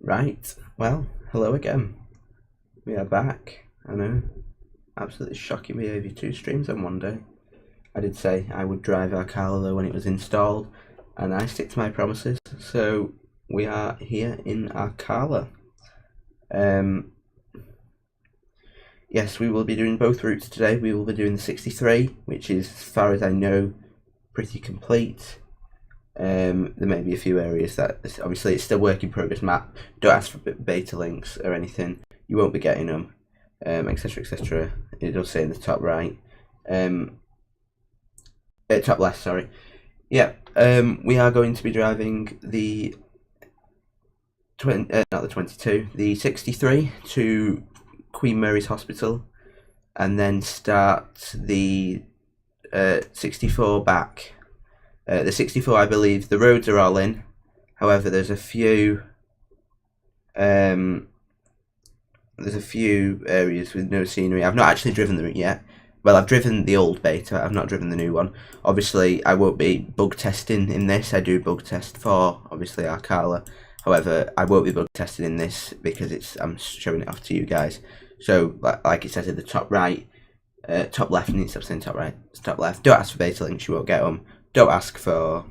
Right, well, hello again. We are back. I know, absolutely shocking behaviour, 2 streams on one day. I did say I would drive Arkala though when it was installed, and I stick to my promises. So we are here in Arkala. Yes, we will be doing both routes today. We will be doing the 63, which is, as far as I know, pretty complete. There may be a few areas that, obviously, it's still work in progress map. Don't ask for beta links or anything. You won't be getting them, etc., etc. It does say in the top right, top left. Sorry. Yeah. We are going to be driving the not the 22, the 63 to Queen Mary's Hospital, and then start the 64 back. The 64, I believe, the roads are all in. However, there's a few areas with no scenery. I've not actually driven the route yet. Well, I've driven the old beta. I've not driven the new one. Obviously, I won't be bug testing in this. I do bug test for, obviously, Arkala. However, I won't be bug testing in this because I'm showing it off to you guys. So, like it says at the top right, top left, and instead of saying top right, it's top left. Don't ask for beta links, you won't get them. Don't ask for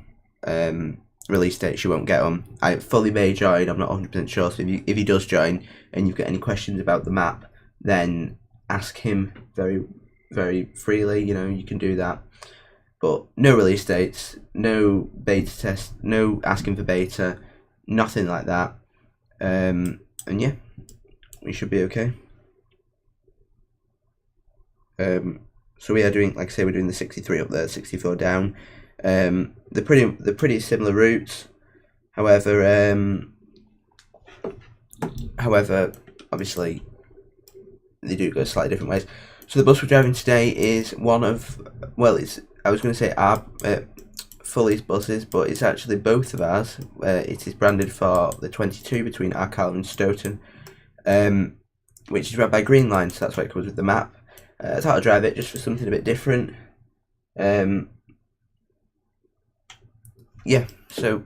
release dates, you won't get them. I fully may join, I'm not 100% sure, so if he does join and you've got any questions about the map, then ask him very, very freely, you can do that. But no release dates, no beta test, no asking for beta, nothing like that. And yeah, we should be okay. So we are doing, like I say, we're doing the 63 up there, 64 down. They're pretty similar routes. However, obviously, they do go slightly different ways. So the bus we're driving today is one of, well, I was going to say our Fulleylove buses, but it's actually both of ours. It is branded for the 22 between Arkala and Stoughton, which is run by Green Line, so that's why it comes with the map. I thought I'd drive it just for something a bit different. Yeah, so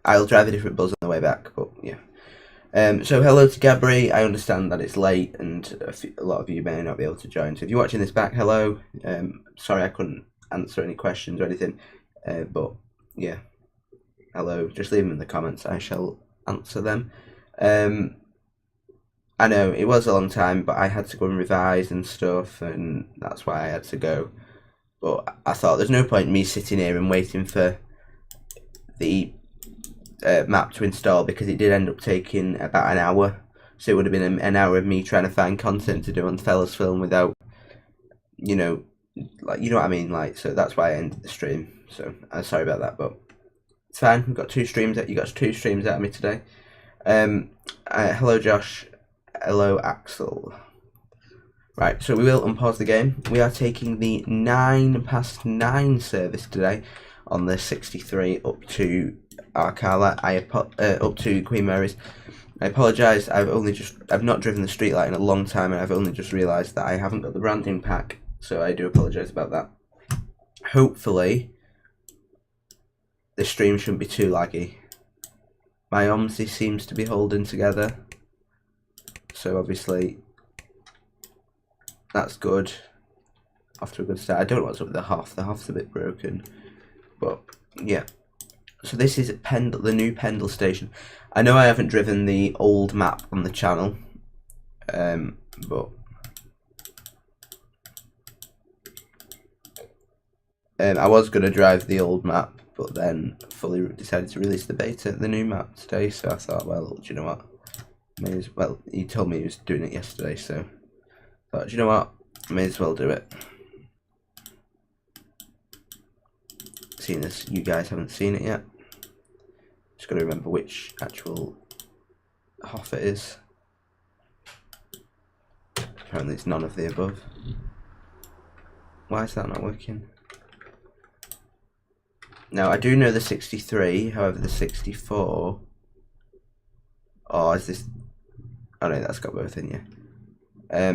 I'll drive a different bus on the way back, but yeah. So hello to Gabri. I understand that it's late and a lot of you may not be able to join. So if you're watching this back, hello. Sorry I couldn't answer any questions or anything, but yeah, hello. Just leave them in the comments. I shall answer them. I know it was a long time, but I had to go and revise and stuff, and that's why I had to go. But I thought there's no point in me sitting here and waiting for the map to install, because it did end up taking about an hour. So it would have been an hour of me trying to find content to do on Fella's film without, you know what I mean. So that's why I ended the stream. So I'm sorry about that, but it's fine. We've got 2 streams. You got 2 streams out of me today. Hello, Josh. Hello, Axel. Right, so we will unpause the game. We are taking the 9:09 service today on the 63 up to Arkala. Up to Queen Mary's. I apologise. I've not driven the streetlight in a long time, and I've only just realised that I haven't got the branding pack. So I do apologise about that. Hopefully, the stream shouldn't be too laggy. My OMSI seems to be holding together. So obviously, that's good. Off to a good start. I don't know what's up with the Hoff. The Hoff's a bit broken. But, yeah. So this is the new Pendle station. I know I haven't driven the old map on the channel. But I was going to drive the old map, but then fully decided to release the new map today. So I thought, well, do you know what? May as well. He told me he was doing it yesterday, so I thought, do you know what? May as well do it. Seeing as you guys haven't seen it yet. Just got to remember which actual Hoff it is. Apparently it's none of the above. Why is that not working? Now, I do know the 63, however the 64... Oh, is this... Oh no, that's got both in, yeah.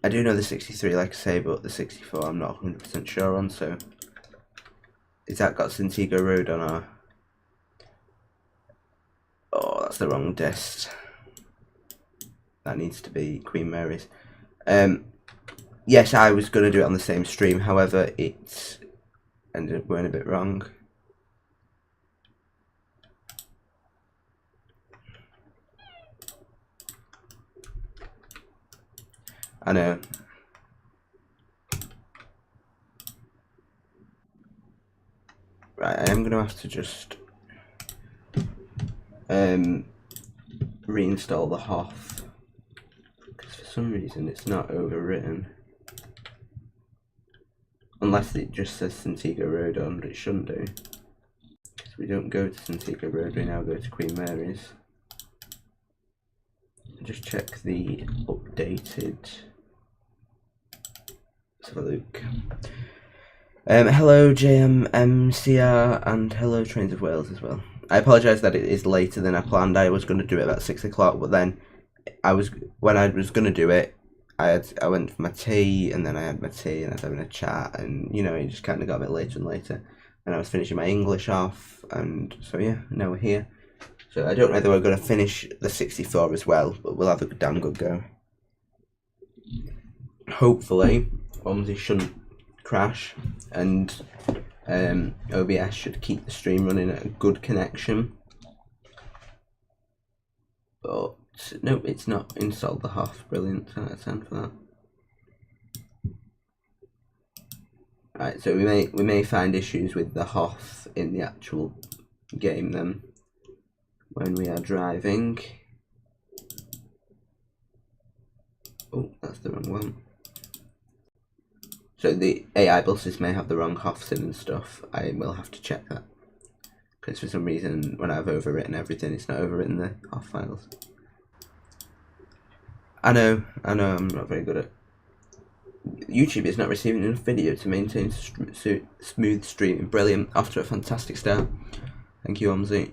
I do know the 63, like I say, but the 64 I'm not 100% sure on, so... Is that got Santiago Road on, or... that's the wrong disc. That needs to be Queen Mary's. Yes, I was going to do it on the same stream, however, it ended up going a bit wrong. I know. Right, I am going to have to just reinstall the Hoff, because for some reason it's not overwritten. Unless it just says Santiago Road on, but it shouldn't do. Because we don't go to Santiago Road, we now go to Queen Mary's. Just check the updated. Let's have a look. Hello JMMCR and hello Trains of Wales as well. I apologise that it is later than I planned. I was going to do it about 6 o'clock, but then when I was going to do it, I went for my tea, and then I had my tea and I was having a chat, and you know, it just kind of got a bit later and later, and I was finishing my English off, and so yeah, now we're here. So I don't know whether we're going to finish the 64 as well, but we'll have a damn good go. Hopefully OMSI shouldn't crash, and OBS should keep the stream running at a good connection. But nope, it's not installed the Hoff. Brilliant, 10 out of 10 for that. Right, so we may find issues with the Hoff in the actual game then when we are driving. Oh, that's the wrong one. So the AI buses may have the wrong Hoffs in and stuff. I will have to check that, because for some reason when I've overwritten everything, it's not overwritten the Hoff files. I know, I'm not very good at YouTube. Is not receiving enough video to maintain smooth streaming. Brilliant, off to a fantastic start. Thank you, OMSI.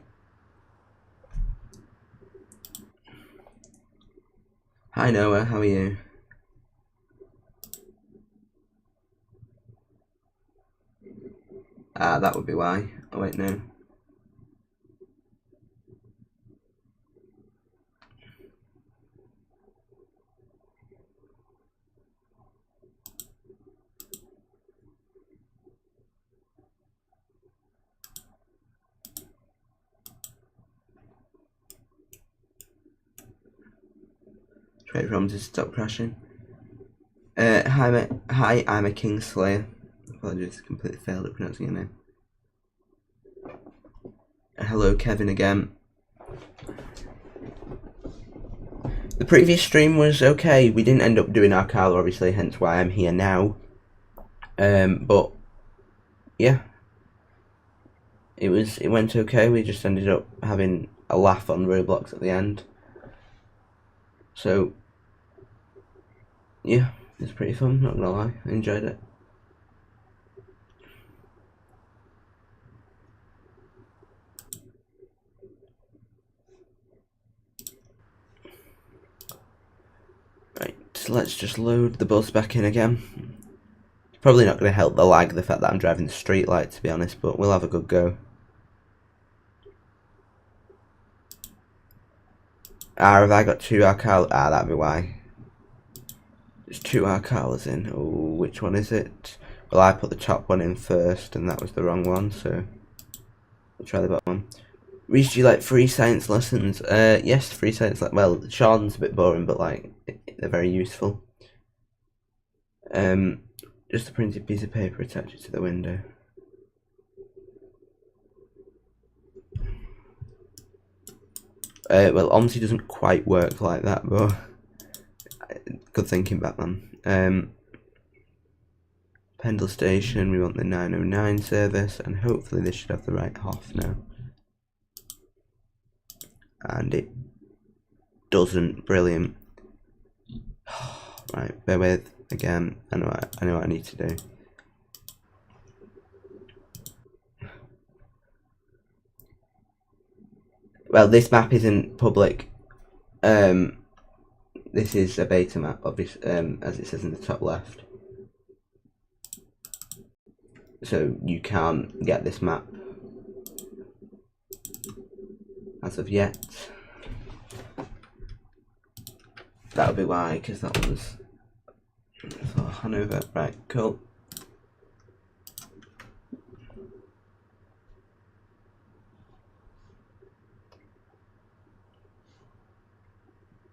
Hi Noah, how are you? Ah, that would be why. Oh wait, no. Wait for OMSI to stop crashing. Hi, I'm a Kingslayer. Apologies, completely failed at pronouncing your name. Hello, Kevin again. The previous stream was okay. We didn't end up doing Arkala, obviously, hence why I'm here now. But yeah, it went okay. We just ended up having a laugh on Roblox at the end. So yeah, it's pretty fun, not gonna lie. I enjoyed it. Right, so let's just load the bus back in again. It's probably not going to help the lag, the fact that I'm driving the street light, to be honest, but we'll have a good go. Ah, have I got 2 Arkala? Ah, that'd be why. There's 2 Arkalas in. Oh, which one is it? Well, I put the top one in first, and that was the wrong one, so we'll try the bottom one. Reese, do you like free science lessons? Yes, free science. Well, Sean's a bit boring, but like they're very useful. Just a printed piece of paper, attach it to the window. Well, OMSI doesn't quite work like that, but good thinking back then. Pendle Station, we want the 909 service, and hopefully this should have the right Hoff now. And it doesn't. Brilliant. Right, bear with again. I know what I need to do. Well, this map isn't public. This is a beta map, obviously, as it says in the top left. So you can't get this map as of yet. that would be why, because that was for Hanover. Right, cool.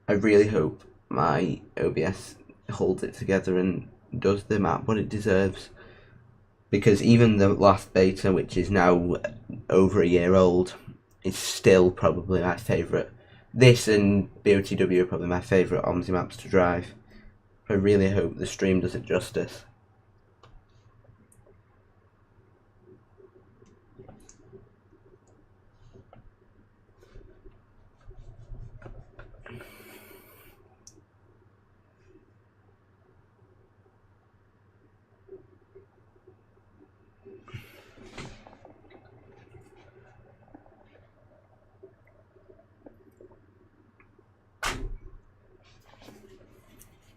I really hope my OBS holds it together and does the map what it deserves, because even the last beta, which is now over a year old, is still probably my favourite. This and BOTW are probably my favourite OMSI maps to drive. I really hope the stream does it justice.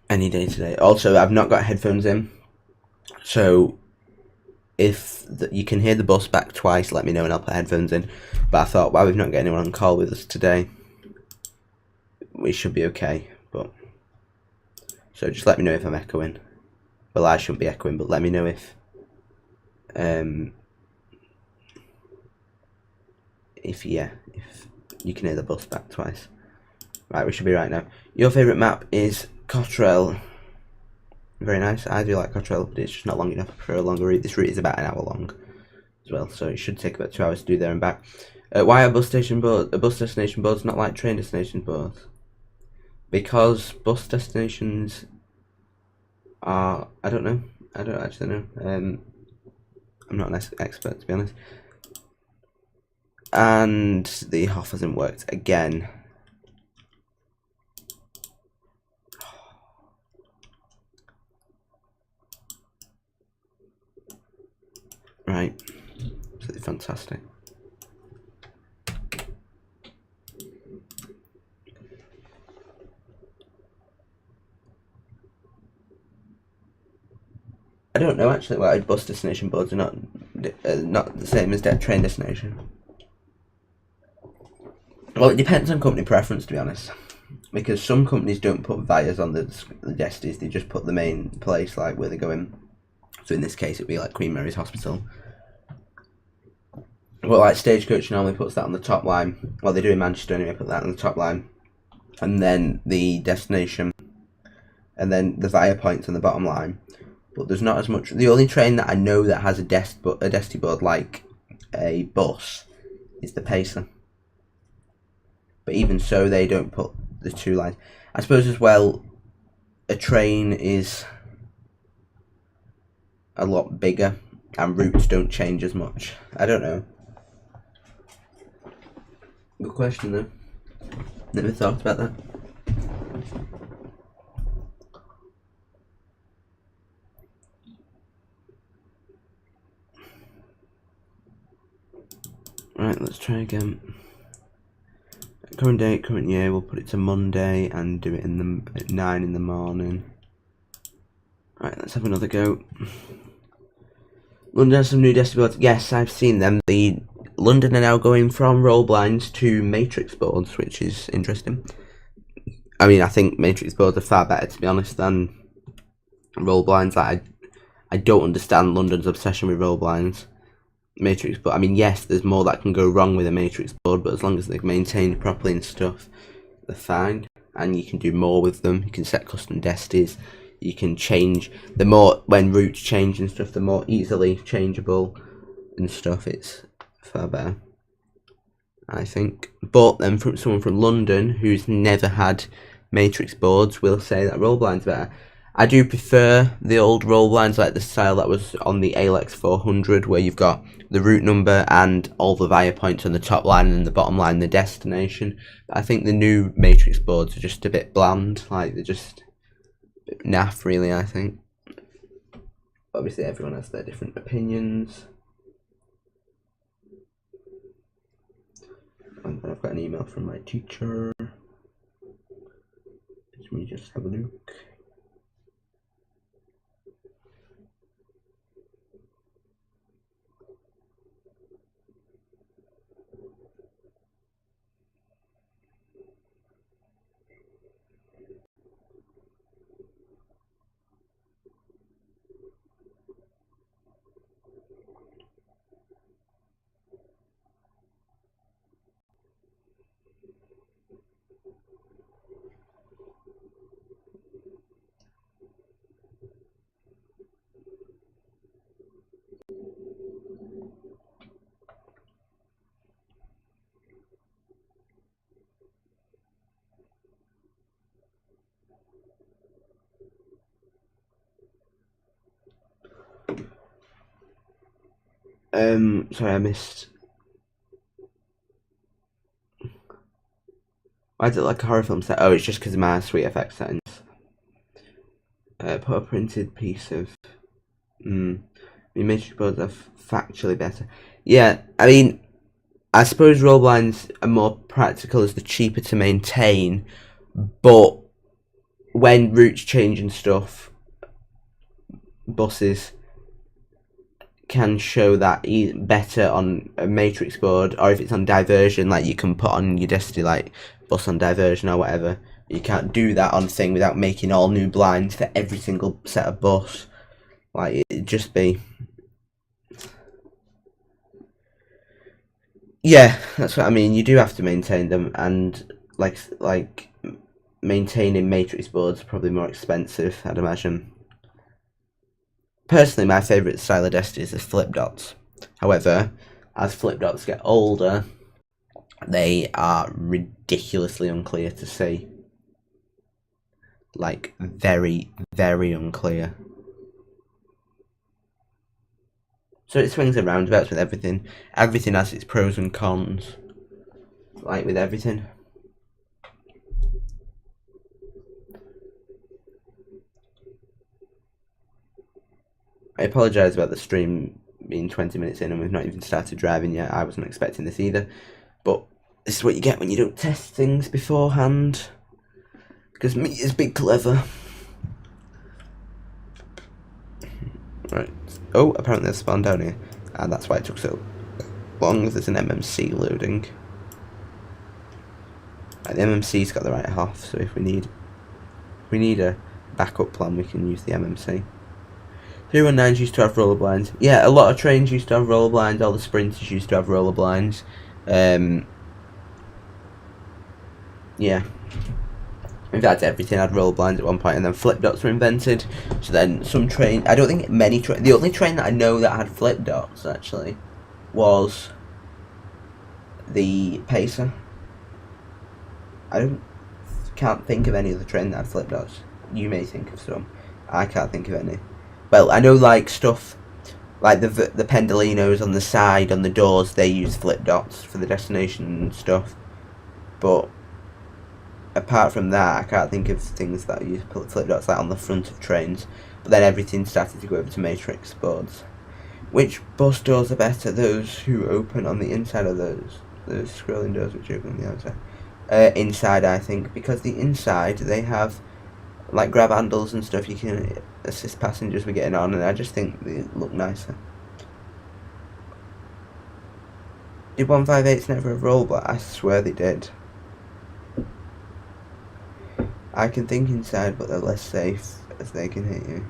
Any day today. Also, I've not got headphones in, so if you can hear the bus back twice, let me know and I'll put headphones in. But I thought, while we've not got anyone on call with us today, we should be okay. But so just let me know if I'm echoing. Well, I shouldn't be echoing, but let me know if if you can hear the bus back twice. Right, we should be right now. Your favourite map is Cottrell. Very nice. I do like Cottrell, but it's just not long enough. I prefer a longer route. This route is about an hour long as well, so it should take about 2 hours to do there and back. Why are bus destination boards not like train destination boards? Because bus destinations are, I don't know. I don't actually know. I'm not an expert, to be honest. And the HOF hasn't worked again. Right, absolutely fantastic. I don't know actually why bus destination boards are not the same as train destination. Well, it depends on company preference, to be honest, because some companies don't put vias on the desties; they just put the main place, like where they're going. So in this case, it'd be like Queen Mary's Hospital. Well, like Stagecoach normally puts that on the top line. Well, they do in Manchester anyway, put that on the top line, and then the destination, and then the via points on the bottom line. But there's not as much. The only train that I know that has a desty board like a bus is the Pacer. But even so, they don't put the 2 lines. I suppose as well, a train is a lot bigger and routes don't change as much. I don't know. Good question though. Never thought about that. Right, let's try again. Current date, current year, we'll put it to Monday and do it at 9 in the morning. Right, let's have another go. London has some new desktop boards. Yes, I've seen them. The London are now going from roll blinds to matrix boards, which is interesting. I mean, I think matrix boards are far better, to be honest, than roll blinds. Like, I don't understand London's obsession with roll blinds. Matrix, but I mean, yes, there's more that can go wrong with a matrix board, but as long as they're maintained properly and stuff, they're fine. And you can do more with them. You can set custom desties. You can change the more when routes change and stuff. They're more easily changeable and stuff. It's far better, I think. But then, from someone from London who's never had matrix boards will say that roll blind's better. I do prefer the old roll blinds, like the style that was on the Alex 400, where you've got the route number and all the via points on the top line and the bottom line, the destination. But I think the new matrix boards are just a bit bland, like they're just a bit naff, really, I think. Obviously, everyone has their different opinions. And I've got an email from my teacher. Let me just have a look. Sorry, I missed. Why is it like a horror film set? Oh, it's just because of my sweet effects settings. Put a printed piece of. The matrix boards are factually better. Yeah, I mean, I suppose roll blinds are more practical as they're cheaper to maintain, but when routes change and stuff, buses can show that better on a matrix board, or if it's on diversion, like you can put on your Destiny like bus on diversion or whatever. You can't do that on thing without making all new blinds for every single set of bus. Like it'd just be. Yeah, that's what I mean. You do have to maintain them, and like maintaining matrix boards is probably more expensive, I'd imagine. Personally, my favourite style of Destiny is the flip dots. However, as flip dots get older, they are ridiculously unclear to see. Like, very, very unclear. So it swings and roundabouts with everything. Everything has its pros and cons. Like with everything. I apologise about the stream being 20 minutes in and we've not even started driving yet. I wasn't expecting this either. But this is what you get when you don't test things beforehand. Because me is big clever. Right. Oh, apparently there's spawn down here. And that's why it took so long. There's an MMC loading. Right, the MMC's got the right half, so if we need a backup plan, we can use the MMC. 319s used to have roller blinds. Yeah, a lot of trains used to have roller blinds. All the sprinters used to have roller blinds. Yeah. In fact, everything had roller blinds at one point, and then flip dots were invented. So then some train, I don't think many the only train that I know that had flip dots actually was the Pacer. Can't think of any other train that had flip dots. You may think of some. I can't think of any. Well, I know like stuff like the Pendolinos on the side on the doors. They use flip dots for the destination and stuff, but apart from that, I can't think of things that use flip dots like on the front of trains. But then everything started to go over to matrix boards. Which bus doors are better? Those who open on the inside of those scrolling doors which open on the outside? Inside, I think, because the inside they have like grab handles and stuff. You can assist passengers with getting on, and I just think they look nicer. Did 158s never have roll bar? I swear they did. I can think inside, but they're less safe as they can hit you.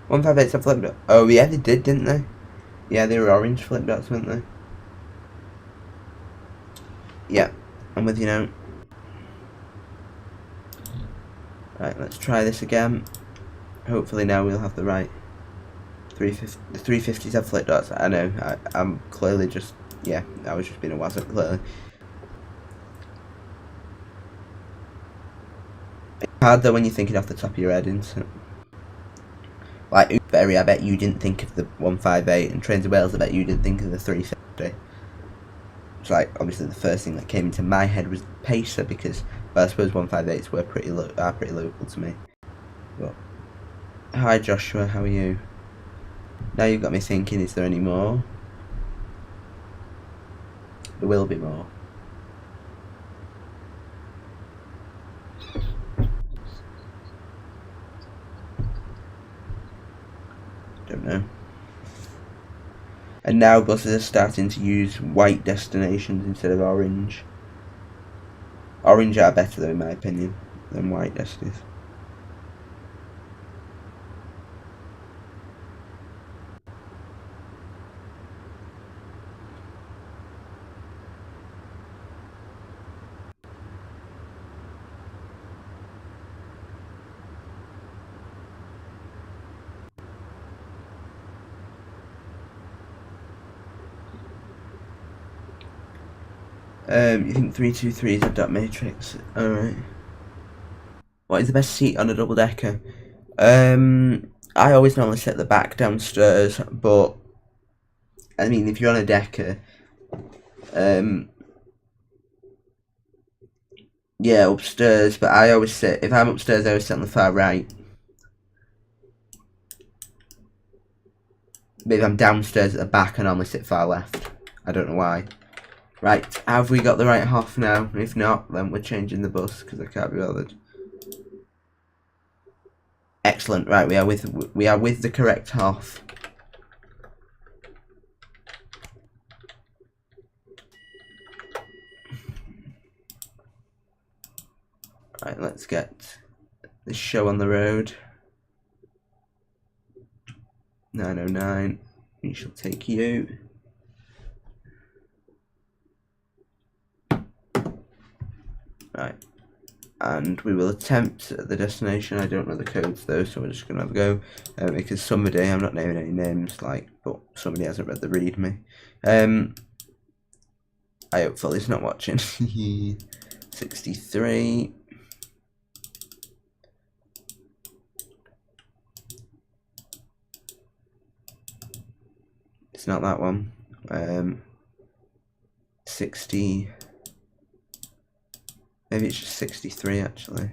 One 158s have flip dots. Oh yeah, they did, didn't they? Yeah, they were orange flip dots, weren't they? Yeah, I'm with you now. Right, let's try this again. Hopefully now we'll have the right 350. The 350s have flip dots. I know. I'm clearly just. Yeah, I was just being a wazzer, clearly. It's hard though when you're thinking off the top of your head, isn't it? Like, Berry, I bet you didn't think of the 158, and Trains of Wales, I bet you didn't think of the 350. It's like, obviously the first thing that came into my head was Pacer, because, well, I suppose 158s were pretty local to me. But, hi Joshua, how are you? Now you've got me thinking, is there any more? There will be more. Don't know. And now buses are starting to use white destinations instead of orange. Orange are better though, in my opinion, than white destinations. You think 323 is a dot matrix? Alright. What is the best seat on a double decker? I always normally set the back downstairs, but I mean, if you're on a decker, yeah, upstairs, but I always sit, if I'm upstairs, I always sit on the far right. But if I'm downstairs at the back, I normally sit far left. I don't know why. Right, have we got the right half now? If not, then we're changing the bus, because I can't be bothered. Excellent, right, we are with the correct half. Right, let's get this show on the road. 909, we shall take you. Right, and we will attempt at the destination. I don't know the codes though, so we're just going to have a go. Because somebody, I'm not naming any names, like, but somebody hasn't read the readme. I hope Fully's not watching. 63. It's not that one. 60. Maybe it's just 63 actually.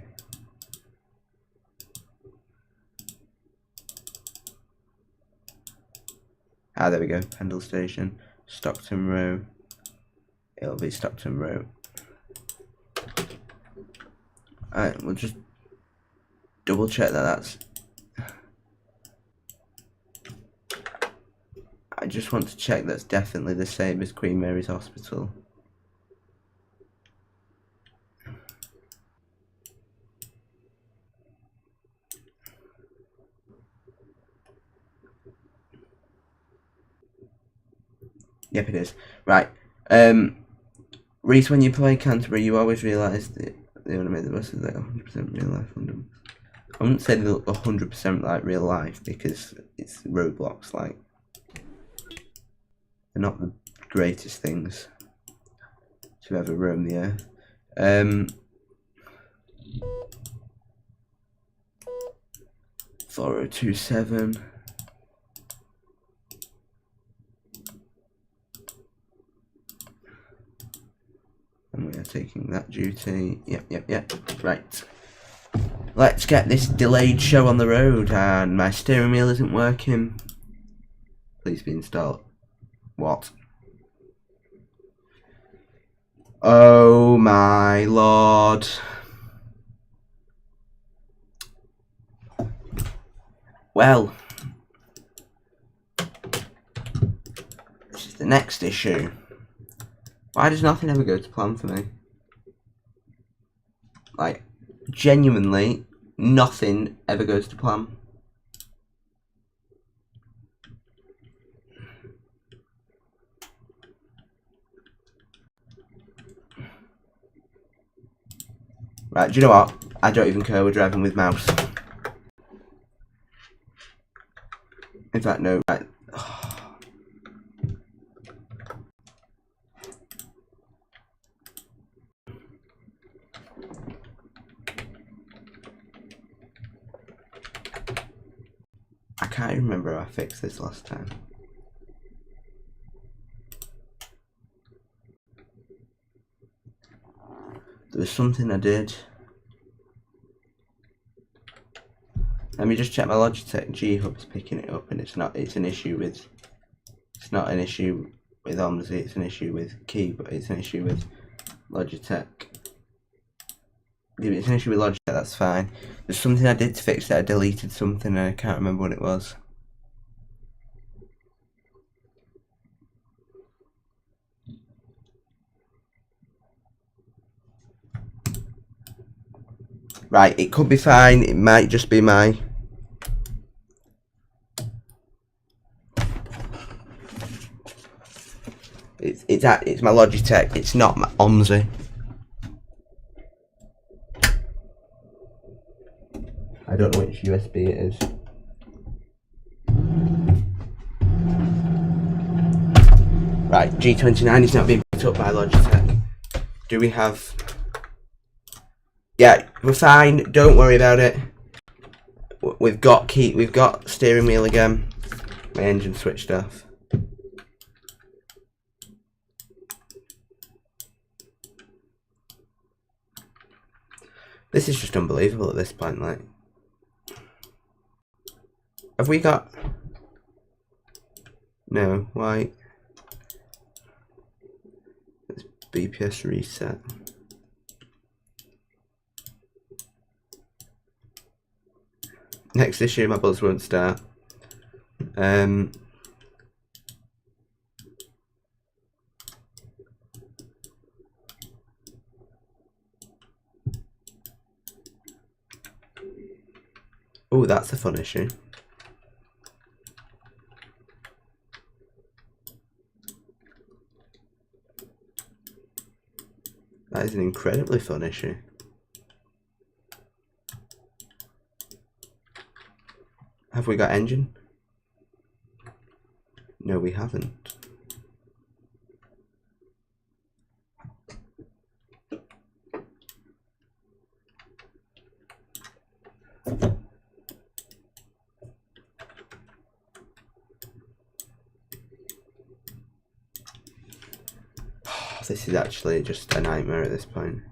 Ah, there we go. Pendle Station, Stockton Row. It'll be Stockton Row. Alright, we'll just double check that that's. I just want to check that's definitely the same as Queen Mary's Hospital. Yep, it is. Right. Reese, when you play Canterbury, you always realise that they want to make the buses like 100% real life. I wouldn't say they look 100% like real life because it's roadblocks, like. They're not the greatest things to ever roam the earth. 4027. And we are taking that duty. Yep. Right. Let's get this delayed show on the road. And my steering wheel isn't working. Please be installed. What? Oh my lord. Well, this is the next issue. Why does nothing ever go to plan for me? Like, genuinely, nothing ever goes to plan. Right, do you know what? I don't even care, we're driving with mouse. In fact, no, right. I can't even remember how I fixed this last time. There was something I did. Let me just check my Logitech G-Hub's picking it up, and it's not. It's an issue with. It's not an issue with OMSI. It's an issue with Key, but it's an issue with Logitech. If it's an issue with Logitech, that's fine. There's something I did to fix it. I deleted something, and I can't remember what it was. Right, it could be fine. It might just be my. It's my Logitech. It's not my OMSI. I don't know which USB it is. Right, G29 is not being picked up by Logitech. Do we have... Yeah, we're fine. Don't worry about it. We've got steering wheel again. My engine switched off. This is just unbelievable at this point, like. Have we got... No, why? Let's BPS reset. Next issue, my buzz won't start. Oh, that's a fun issue. That is an incredibly fun issue. Have we got engine? No, we haven't. This is actually just a nightmare at this point.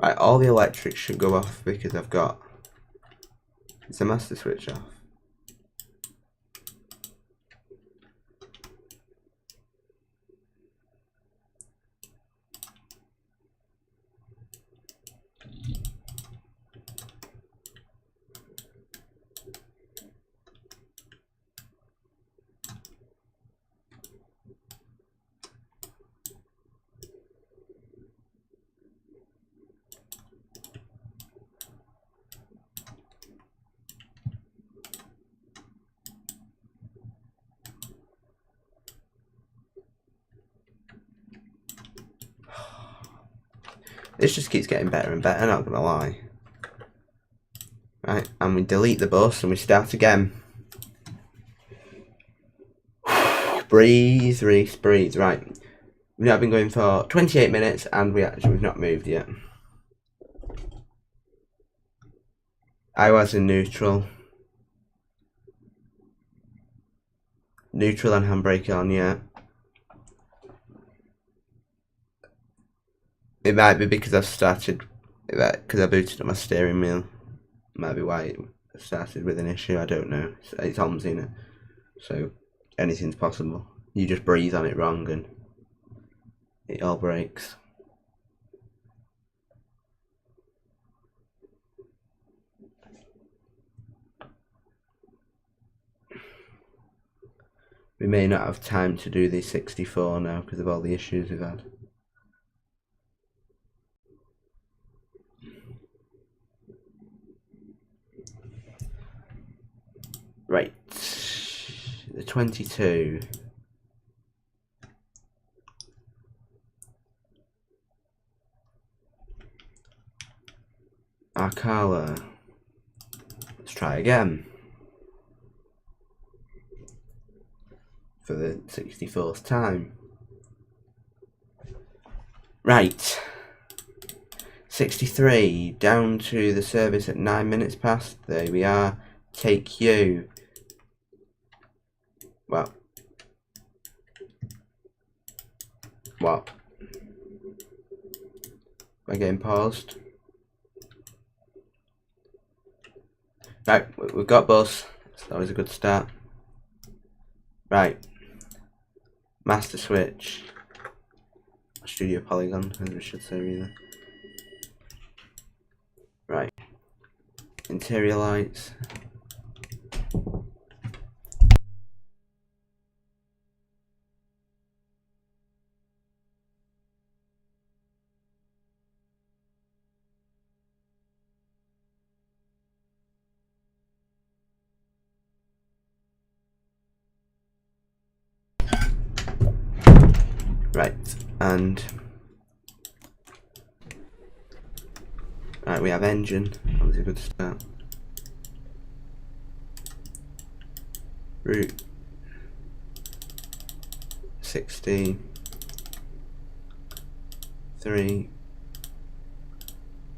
Right, all the electrics should go off because I've got... Is the master switch off? This just keeps getting better and better, not gonna lie. Right, and we delete the bus and we start again. Breathe, Reese, breathe. Right, we've now been going for 28 minutes and we've not moved yet. I was in neutral. Neutral and handbrake on, yeah. It might be because I've started, because I booted up my steering wheel. Might be why it started with an issue, I don't know. It's OMSI in it, so anything's possible. You just breathe on it wrong and it all breaks. We may not have time to do the 64 now because of all the issues we've had. Right, the 22. Arkala. Let's try again. For the 64th time. Right. 63, down to the service at 9 minutes past. There we are. Take you. Well. What? Am I getting paused? Right, we've got bus. So that was a good start. Right. Master switch. Studio Polygon, as we should say, really. Right. Interior lights. Right, and right, we have engine. That was a good start. Route 63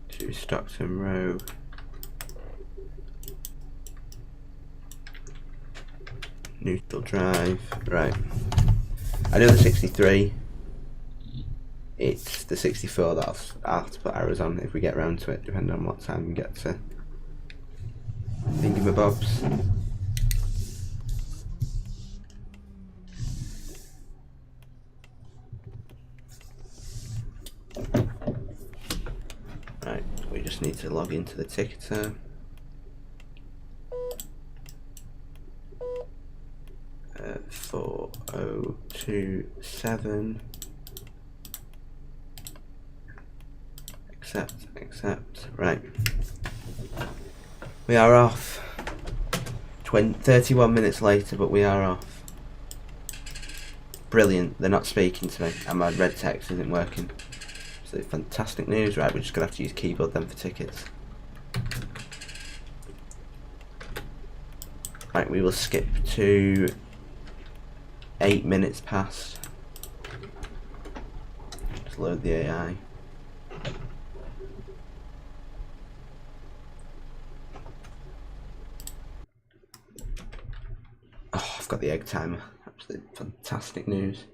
to Stockton Row. Neutral Drive. Right. I know the 63. It's the 64 that I'll have to put arrows on if we get around to it, depending on what time we get to Thingamabobs. Right, we just need to log into the ticketer. 4027. Accept. Right. We are off. 31 minutes later, but we are off. Brilliant. They're not speaking to me, and my red text isn't working. So fantastic news. Right, we're just gonna have to use keyboard then for tickets. Right, we will skip to 8 minutes past. Just load the AI. Oh, I've got the egg timer. Absolutely fantastic news.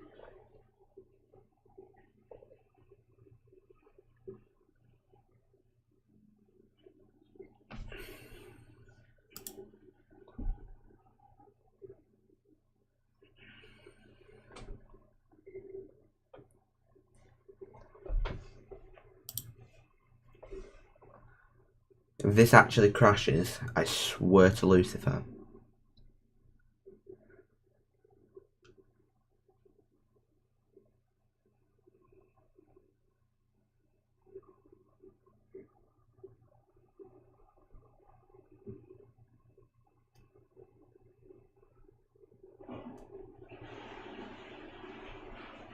If this actually crashes, I swear to Lucifer.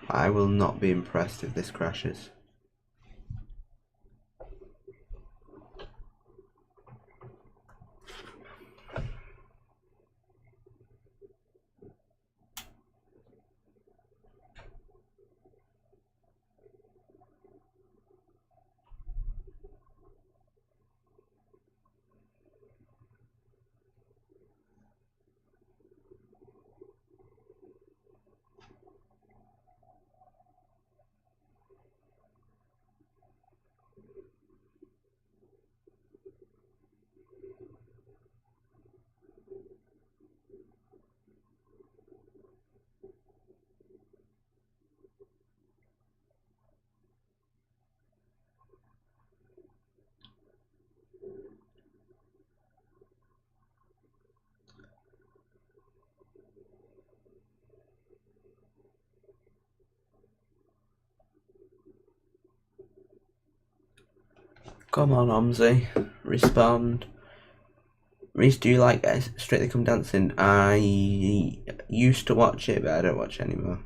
I will not be impressed if this crashes. Come on, OMSI, respond. Reese, do you like Strictly Come Dancing? I used to watch it, but I don't watch it anymore.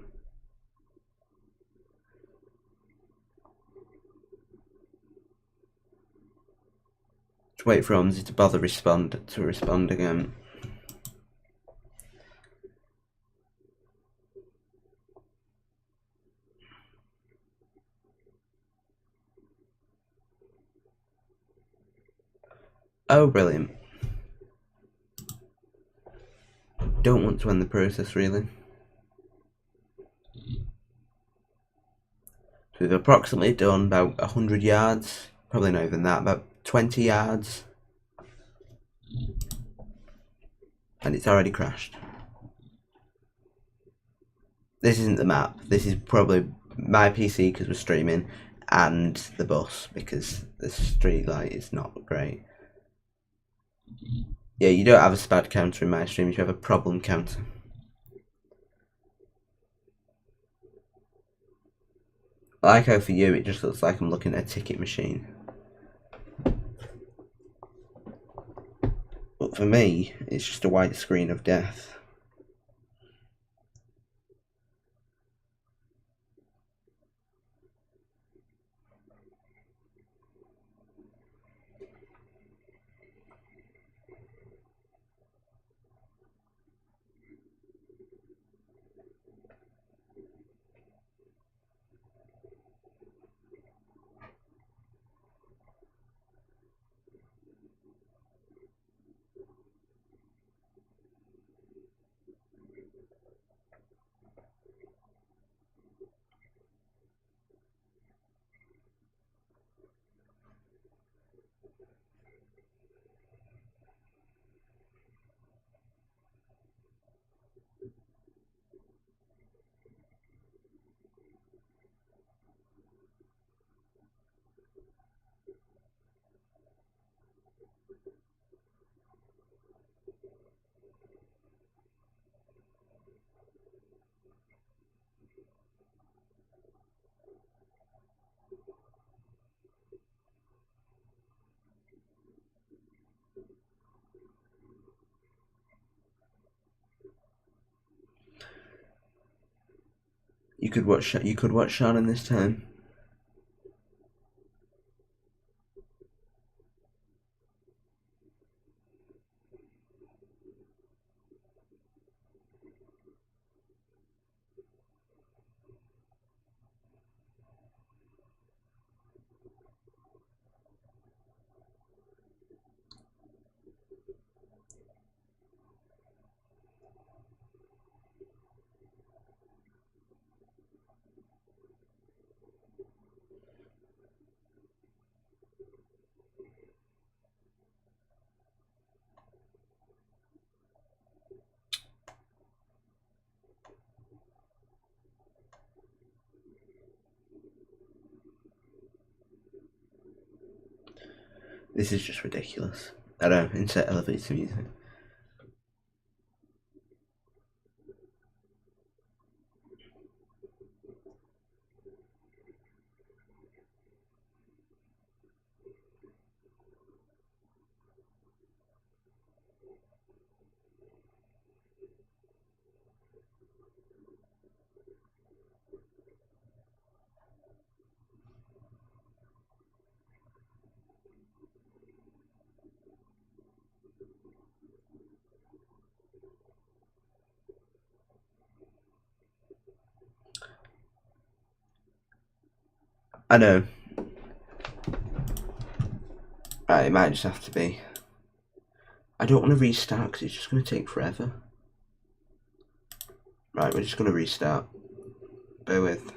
Just wait for OMSI to bother respond again. Oh, brilliant. Don't want to end the process, really. So we've approximately done about 100 yards, probably not even that, about 20 yards. And it's already crashed. This isn't the map, this is probably my PC because we're streaming, and the bus because the street light is not great. Yeah, you don't have a SPAD counter in my streams, you have a problem counter. I like how for you it just looks like I'm looking at a ticket machine. But for me, it's just a white screen of death. You could watch Shannon this time. This is just ridiculous. I don't know, insert elevator music. I know. Right, it might just have to be. I don't want to restart because it's just going to take forever. Right, we're just going to restart. Bear with.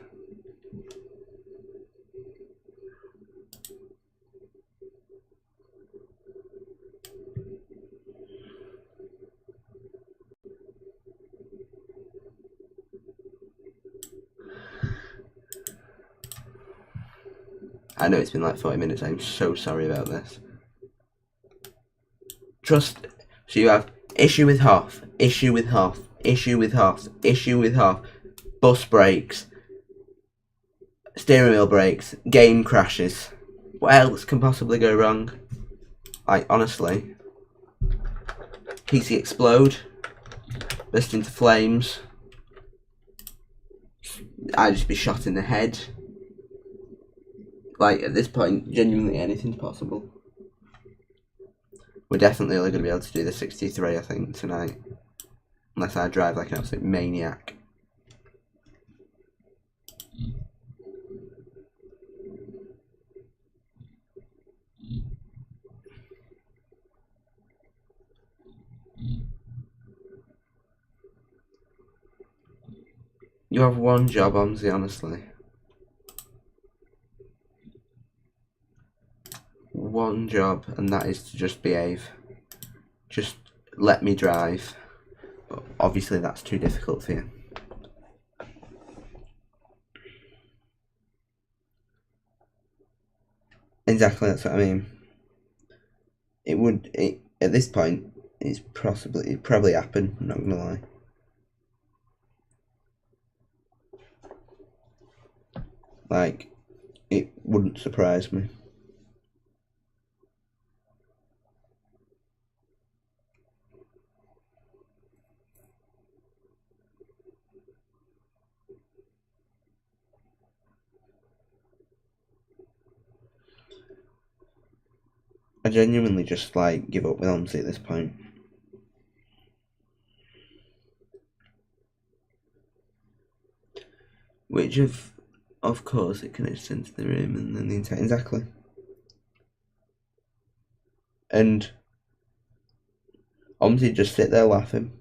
I know it's been like 40 minutes, I'm so sorry about this. So you have issue with half, issue with half, issue with half, issue with half, bus breaks, steering wheel breaks, game crashes. What else can possibly go wrong? Like, honestly. PC explode, burst into flames, I'd just be shot in the head. Like, at this point, genuinely anything's possible. We're definitely only going to be able to do the 63, I think, tonight. Unless I drive like an absolute maniac. You have one job, OMSI, honestly. One job, and that is to just behave. Just let me drive. But obviously that's too difficult for you. Exactly, that's what I mean. At this point, it'd probably happen, I'm not gonna lie. Like, it wouldn't surprise me. I genuinely just like give up with OMSI at this point. Which of course it connects into the room and then the entire exactly. And OMSI just sit there laughing.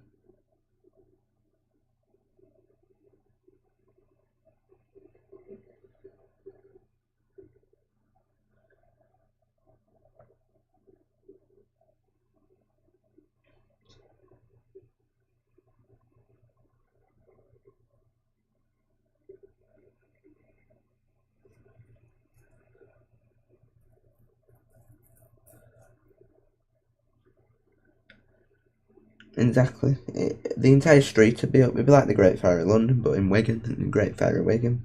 Exactly. The entire street would be up. It'd be like the Great Fire of London, but in Wigan, the Great Fire of Wigan.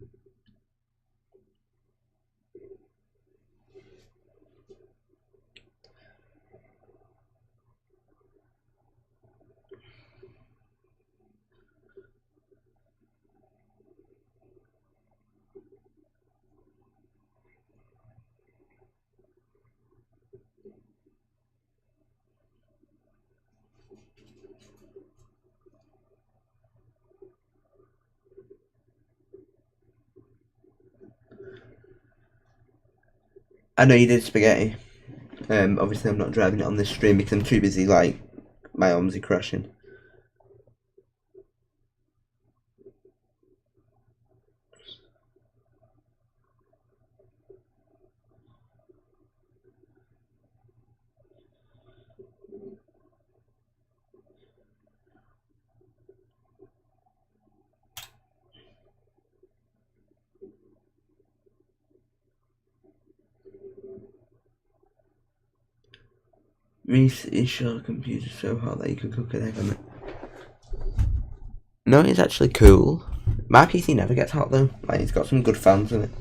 I know you did spaghetti. Obviously I'm not driving it on this stream because I'm too busy, like, my OMSI crashing. Reese is your computer so hot that you can cook an egg on it. No, it's actually cool. My PC never gets hot though. Like, it's got some good fans in it.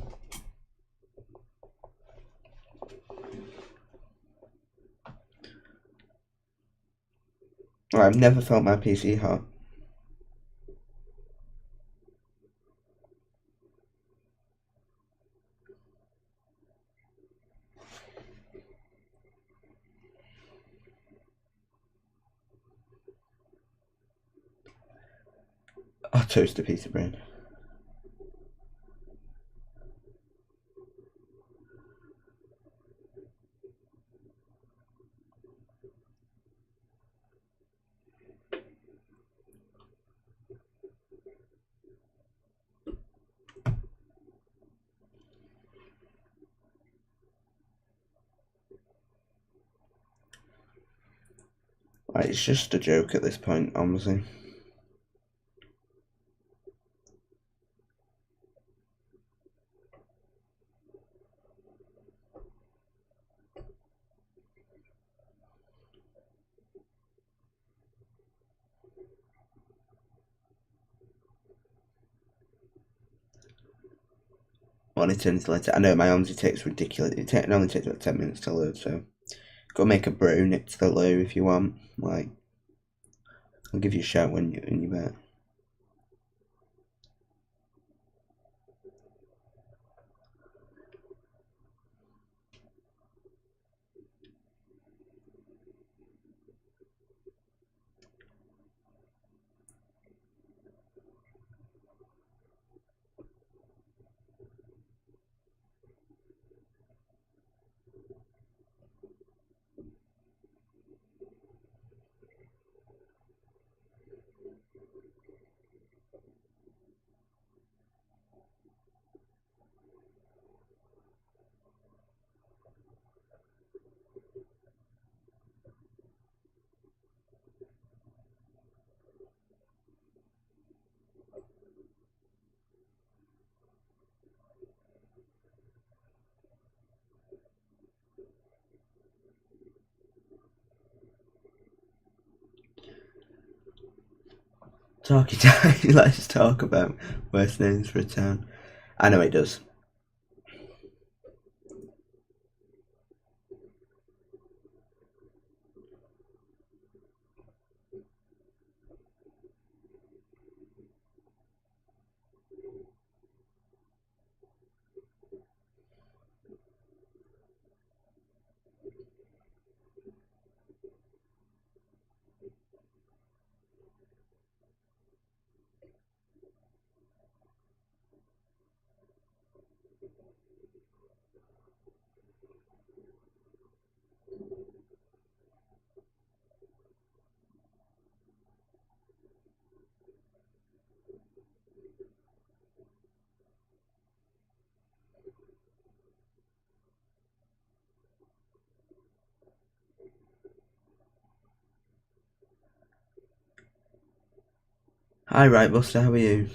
Well, I've never felt my PC hot. I'll toast a piece of bread. Like, it's just a joke at this point, honestly. One eternity later. I know my OMSI takes ridiculous. It only takes about 10 minutes to load, so go make a brew next to the loo if you want. Like, I'll give you a shout when you bet. Talkie time. Let's talk about worst names for a town. I know it does. Hi, right, Buster. How are you?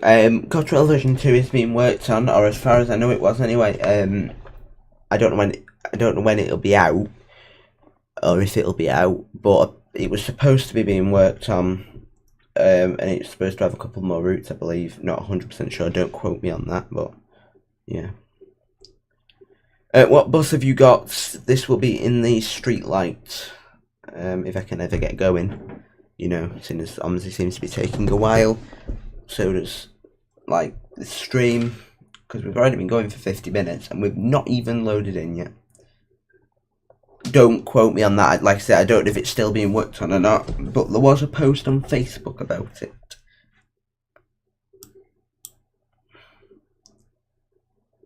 Cottrell version 2 is being worked on, or as far as I know it was anyway. I don't know when it'll be out, or if it'll be out, but it was supposed to be being worked on, and it's supposed to have a couple more routes, I believe. Not 100% sure, don't quote me on that, but yeah. What bus have you got? This will be in the street light, if I can ever get going. You know, since OMSI seems to be taking a while, so does, like, the stream, because we've already been going for 50 minutes, and we've not even loaded in yet. Don't quote me on that. Like I said, I don't know if it's still being worked on or not, but there was a post on Facebook about it.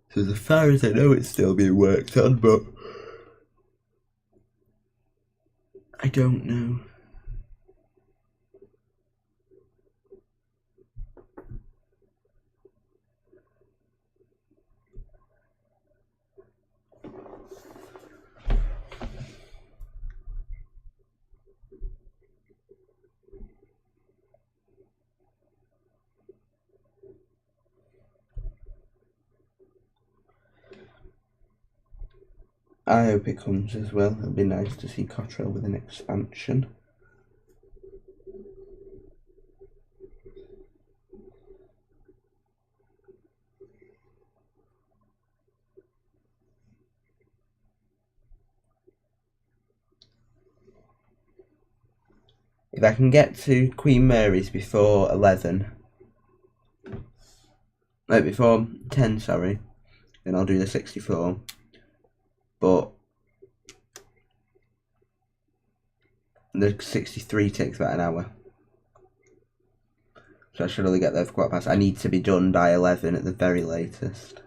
So as far as I know, it's still being worked on, but I don't know. I hope it comes as well. It'll be nice to see Cottrell with an expansion. If I can get to Queen Mary's before 11, like before 10, sorry, then I'll do the 64. But the 63 takes about an hour. So I should only get there for 15:15. I need to be done by 11 at the very latest.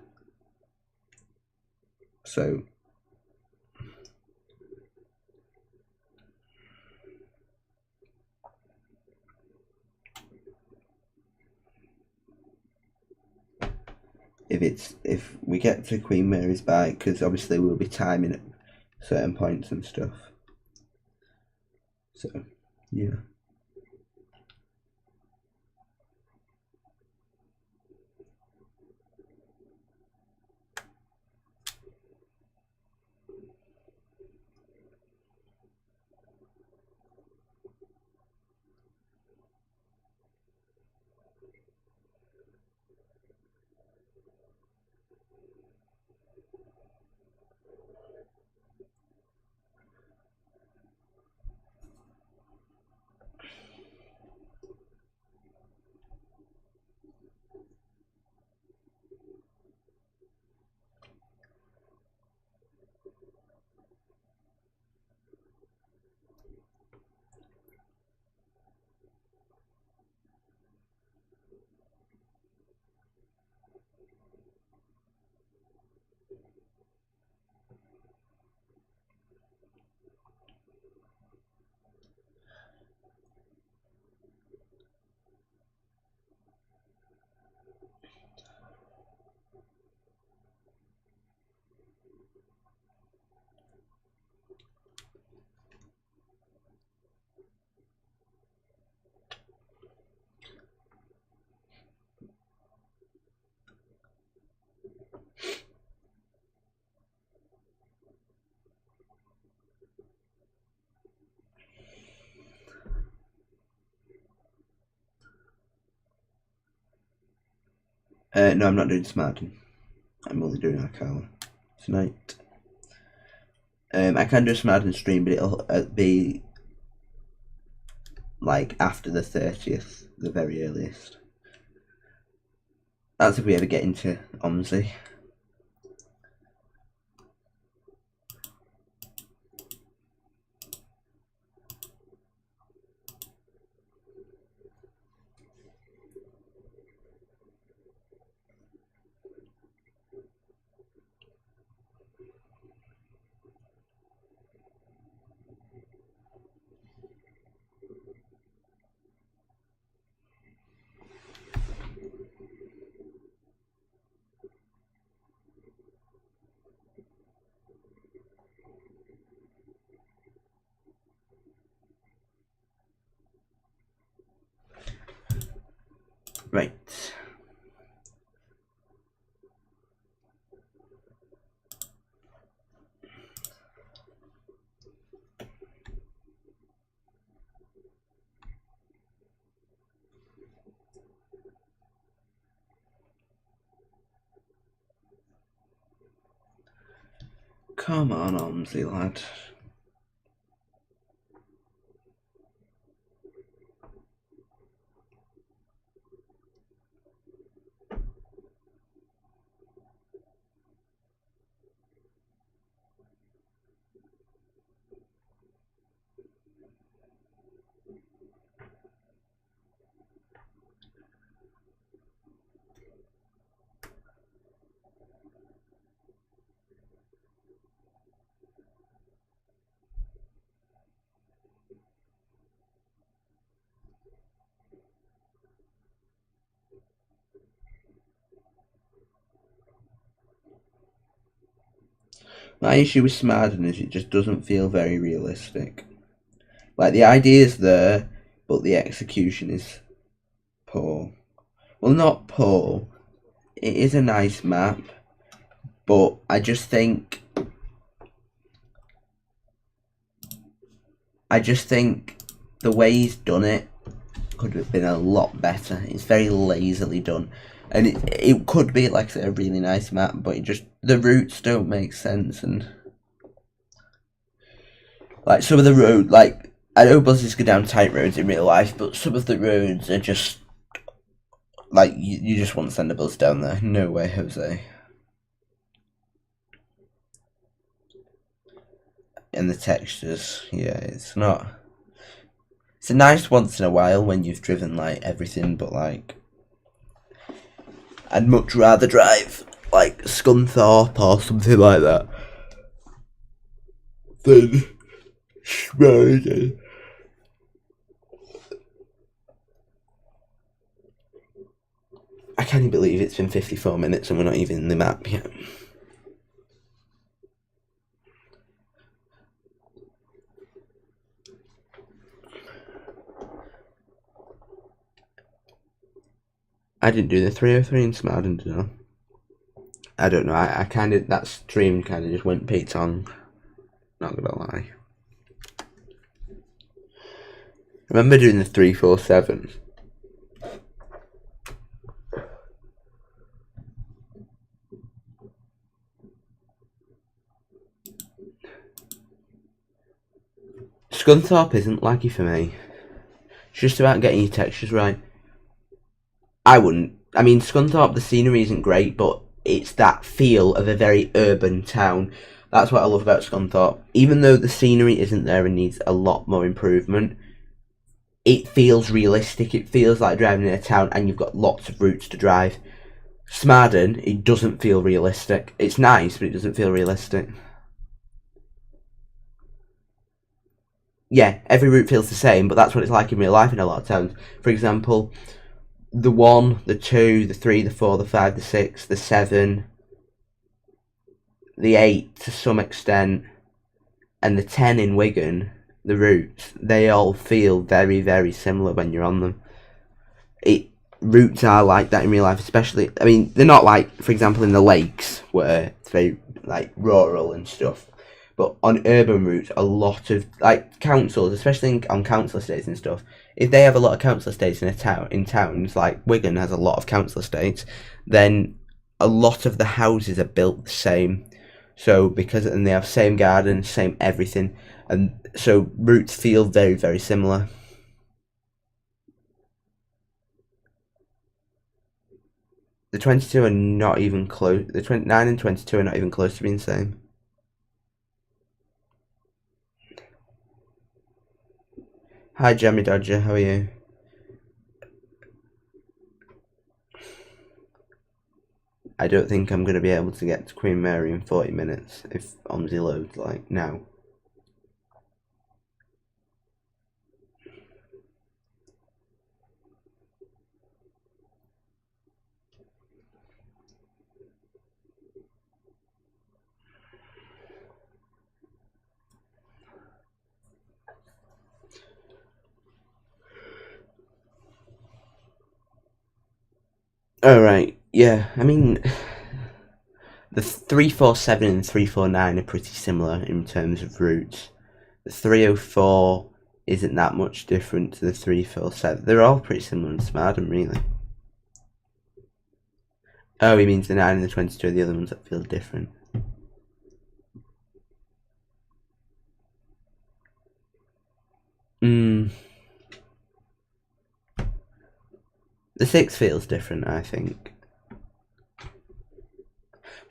So if we get to Queen Mary's by, because obviously we'll be timing at certain points and stuff. So yeah. No, I'm not doing Smarten. I'm only doing Arkala tonight. I can do a Smarten stream, but it'll be like after the 30th, the very earliest. That's if we ever get into OMSI. Right. Come on, OMSI lad. My issue with Smarden is it just doesn't feel very realistic. Like, the idea's there, but the execution is poor. Well, not poor. It is a nice map, but I just think the way he's done it could have been a lot better. It's very lazily done. And it could be, like I said, a really nice map, but the routes don't make sense. And like, some of the road, like, I know buses go down tight roads in real life, but some of the roads are just like, you just want to send a bus down there. No way, Jose. And the textures, yeah, it's not. It's a nice once in a while when you've driven like everything, but like, I'd much rather drive like Scunthorpe or something like that than Schmoden. I can't believe it's been 54 minutes and we're not even in the map yet. I didn't do the 303 in Smarden, did I? I don't know, I kind of, that stream kind of just went Pete on, not gonna lie. Remember doing the 347? Scunthorpe isn't laggy for me. It's just about getting your textures right. I mean, Scunthorpe, the scenery isn't great, but it's that feel of a very urban town. That's what I love about Scunthorpe. Even though the scenery isn't there and needs a lot more improvement, it feels realistic. It feels like driving in a town and you've got lots of routes to drive. Smarden, it doesn't feel realistic. It's nice, but it doesn't feel realistic. Yeah, every route feels the same, but that's what it's like in real life in a lot of towns. For example, the 1, the 2, the 3, the 4, the 5, the 6, the 7, the 8 to some extent, and the 10 in Wigan, the routes, they all feel very, very similar when you're on them. Routes are like that in real life, especially, I mean, they're not like, for example, in the lakes, where it's very, like, rural and stuff. But on urban routes, a lot of, like, councils, especially on council estates and stuff, if they have a lot of council estates in towns, like Wigan has a lot of council estates, then a lot of the houses are built the same. So, and they have same gardens, same everything, and so routes feel very, very similar. The 22 are not even close, the 9 and 22 are not even close to being the same. Hi Jammy Dodger, how are you? I don't think I'm going to be able to get to Queen Mary in 40 minutes if OMSI loads like now. Alright, yeah, I mean, the 347 and 349 are pretty similar in terms of routes. The 304 isn't that much different to the 347. They're all pretty similar in Smarden, really. Oh, he means the 9 and the 22 are the other ones that feel different. The 6 feels different, I think. But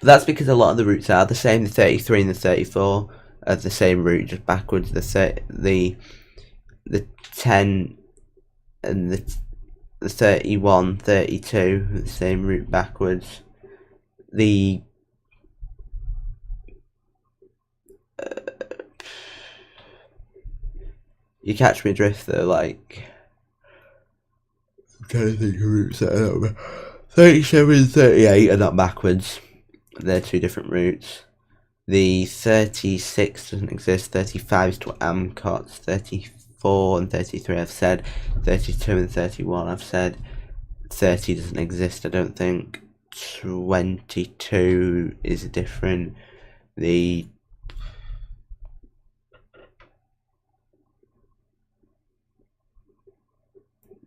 that's because a lot of the routes are the same. The 33 and the 34 are the same route, just backwards. The 10 and the 31, 32, the same route backwards. The you catch me drift though, like I'm trying to think of routes that are 37 and 38 are not backwards. They're 2 different routes. The 36 doesn't exist, 35 is to Amcot, 34 and 33 I've said, 32 and 31 I've said, 30 doesn't exist I don't think, 22 is different, the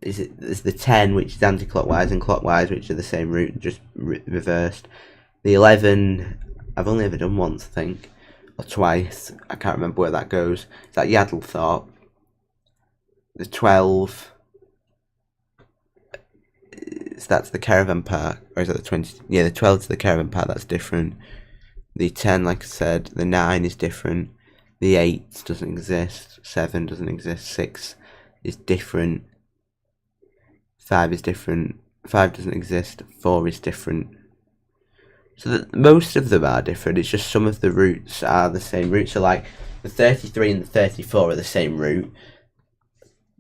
there's the 10 which is anti-clockwise and clockwise which are the same route, just reversed. The 11 I've only ever done once I think, or twice, I can't remember where that goes. It's at Yaddlethorpe. The 12 that's the caravan park, or is that the 20? Yeah, the 12 to the caravan park, that's different. The 10, like I said, the 9 is different. The 8 doesn't exist. 7 doesn't exist. 6 is different. 5 is different. 5 doesn't exist. 4 is different. So that most of them are different. It's just some of the routes are the same route. So like the 33 and the 34 are the same route.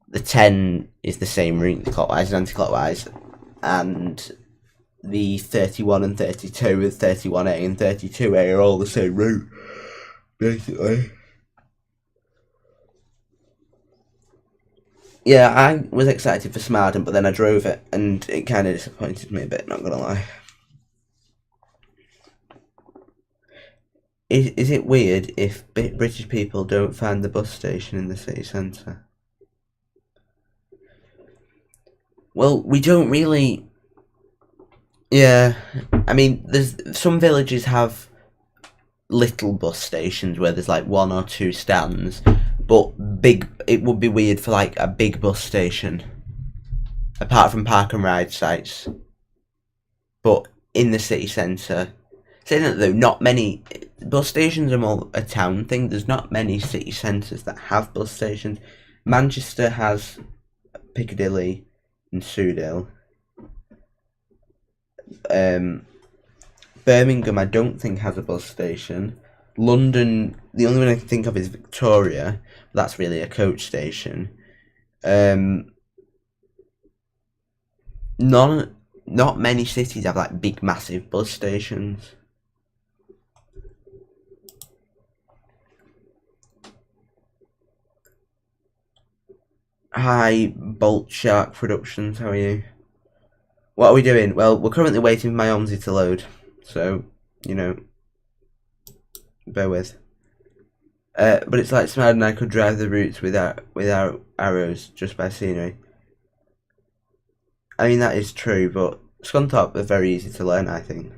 The 10 is the same route, the clockwise and anti-clockwise. And the 31 and 32 with 31A and 32A are all the same route, basically. Yeah, I was excited for Smarden, but then I drove it and it kind of disappointed me a bit, not gonna lie. Is it weird if British people don't find the bus station in the city centre? Well, we don't really. Yeah, I mean, there's some villages have little bus stations where there's like 1 or 2 stands, but big. It would be weird for like a big bus station, apart from park and ride sites. But in the city centre, saying that though, not many bus stations are more a town thing. There's not many city centres that have bus stations. Manchester has Piccadilly and Soodale. Birmingham, I don't think has a bus station. London, the only one I can think of is Victoria. That's really a coach station. Not many cities have like big, massive bus stations. Hi, Bolt Shark Productions. How are you? What are we doing? Well, we're currently waiting for my OMSI to load, so you know, bear with. But it's like Smad and I could drive the routes without arrows, just by scenery. I mean, that is true, but Scunthorpe are very easy to learn, I think.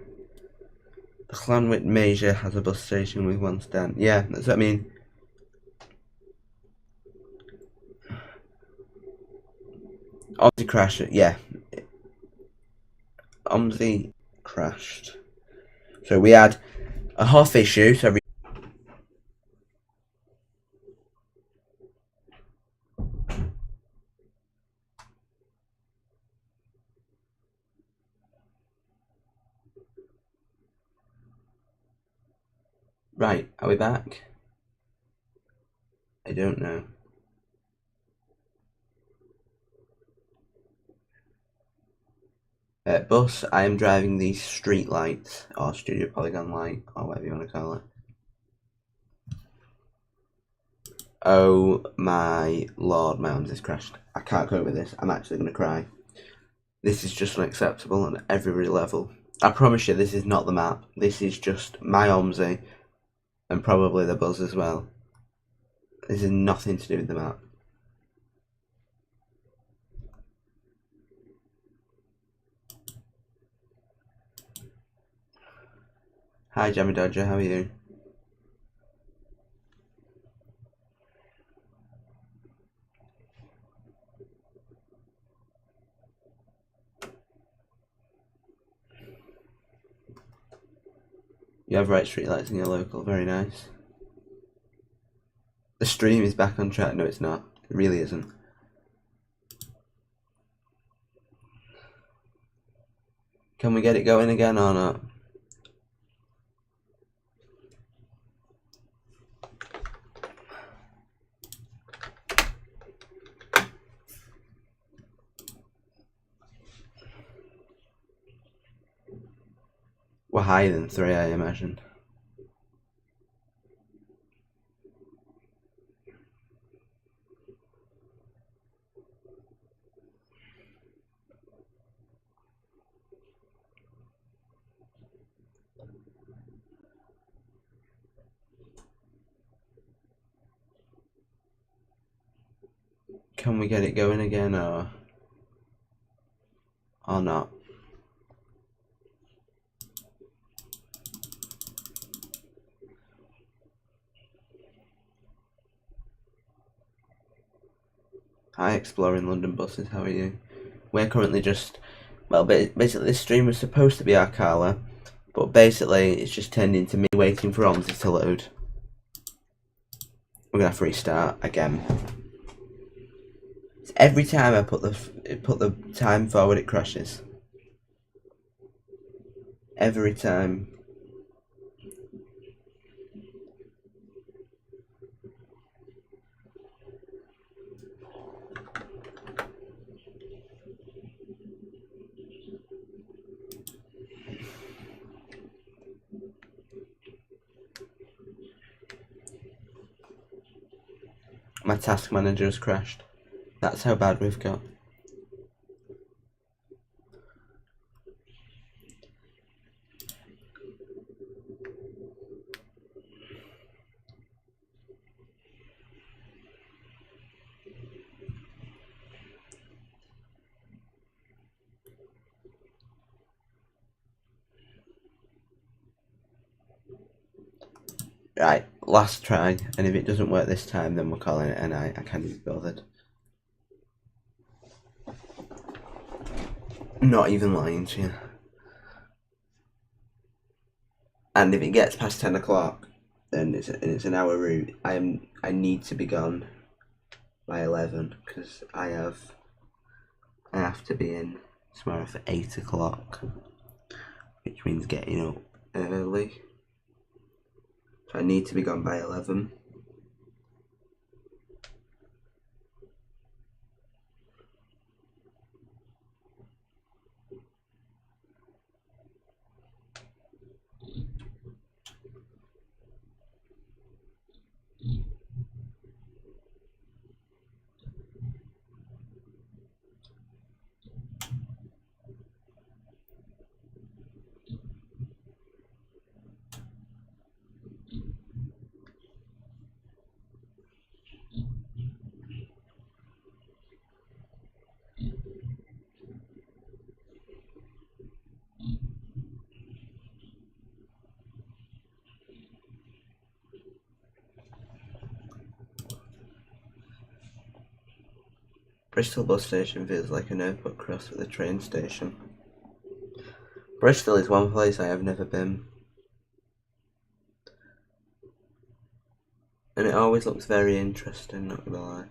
Llanwit Major has a bus station with 1 stand. Yeah, that's what I mean. OMSI crashed. Yeah. OMSI crashed. So we had a Huff issue, so right, are we back? I don't know. Bus, I am driving the street light, or Studio Polygon light, or whatever you want to call it. Oh my lord, my arms is crashed. I can't cope with this. I'm actually going to cry. This is just unacceptable on every level. I promise you, this is not the map. This is just my OMSI, and probably the buzz as well. This is nothing to do with the map. Hi Jammy Dodger, how are you? You have right streetlights in your local, very nice. The stream is back on track. No, it's not. It really isn't. Can we get it going again or not? We're higher than 3, I imagine. Can we get it going again or not? Hi, exploring London buses, how are you? We're currently just, well, basically this stream was supposed to be Arkala, but basically it's just turned into me waiting for OMSI to load. We're gonna have to restart again. Every time I put the time forward, it crashes. Every time. My task manager has crashed. That's how bad we've got. Right, last try, and if it doesn't work this time, then we're calling it a night. I can't be bothered. Not even lying to you. And if it gets past 10 o'clock, then it's an hour route. I need to be gone by 11 because I have to be in tomorrow for 8 o'clock, which means getting up early. So I need to be gone by 11. Bristol bus station feels like an airport cross with a train station. Bristol is one place I have never been. And it always looks very interesting, not gonna lie.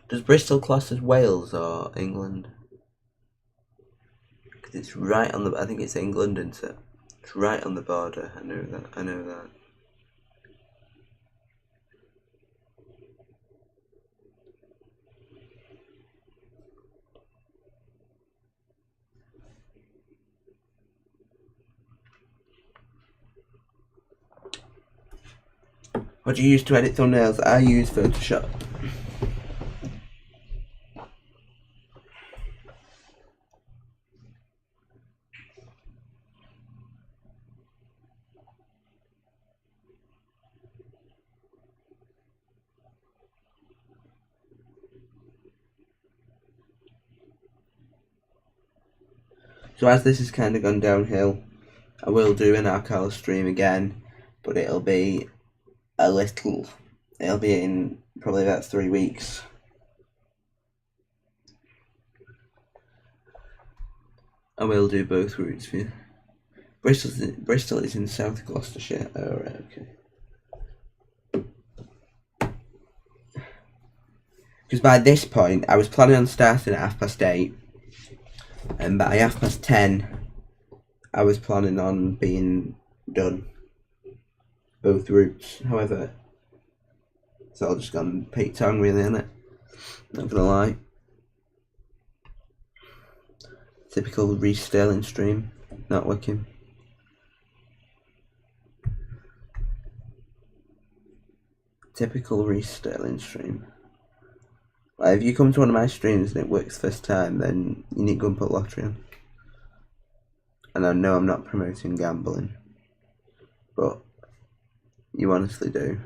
Does Bristol class as Wales or England? Because it's right on the, I think it's England, isn't it? It's right on the border, I know that. What do you use to edit thumbnails? I use Photoshop. So as this has kind of gone downhill, I will do an Arkala stream again, but it'll be a a little. It'll be in probably about 3 weeks. I will do both routes for you. Bristol is in South Gloucestershire. Oh, right, okay. Because by this point, I was planning on starting at 8:30, and by 10:30, I was planning on being done. Both routes, however, it's all just gone Pete Tong, really, isn't it? Not gonna lie. Typical Reece Sterling stream, not working. Typical Reece Sterling stream. Like, if you come to one of my streams and it works first time, then you need to go and put lottery on. And I know I'm not promoting gambling, but you honestly do.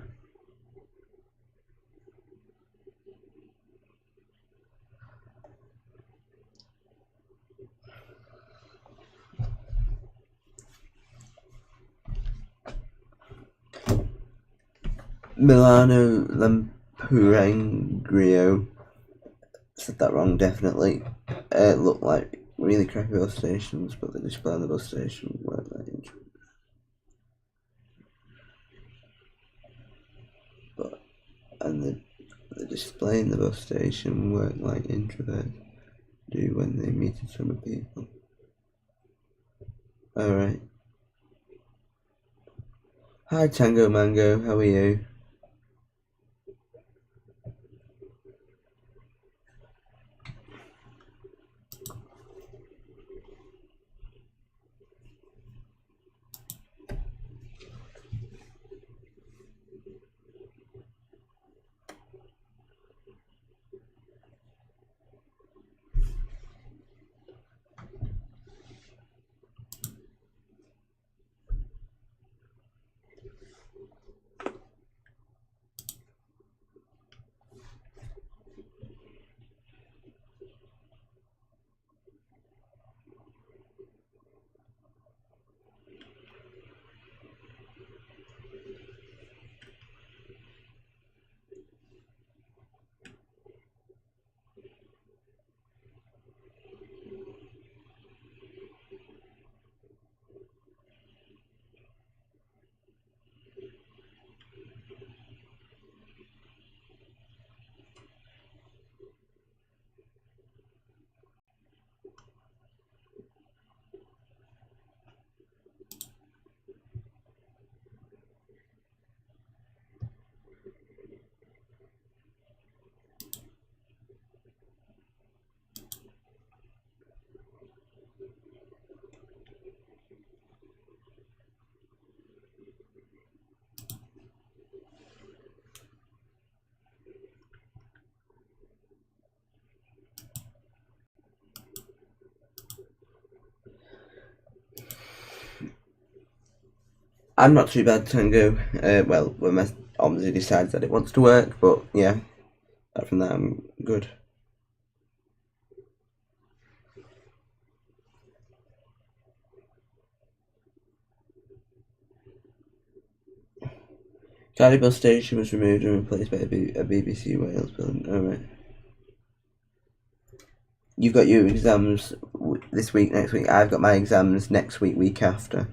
Milano Lampurangrio, said that wrong, definitely. Look like really crappy bus stations, but the display on the bus station weren't that interesting. And the display in the bus station weren't like introverts do when they meet some people. Alright. Hi Tango Mango, how are you? I'm not too bad, Tango. Well, when my OMSI decides that it wants to work, but yeah, apart from that, I'm good. Cardiff bus station was removed and replaced by a BBC Wales building. Alright. You've got your exams this week, next week. I've got my exams next week, week after.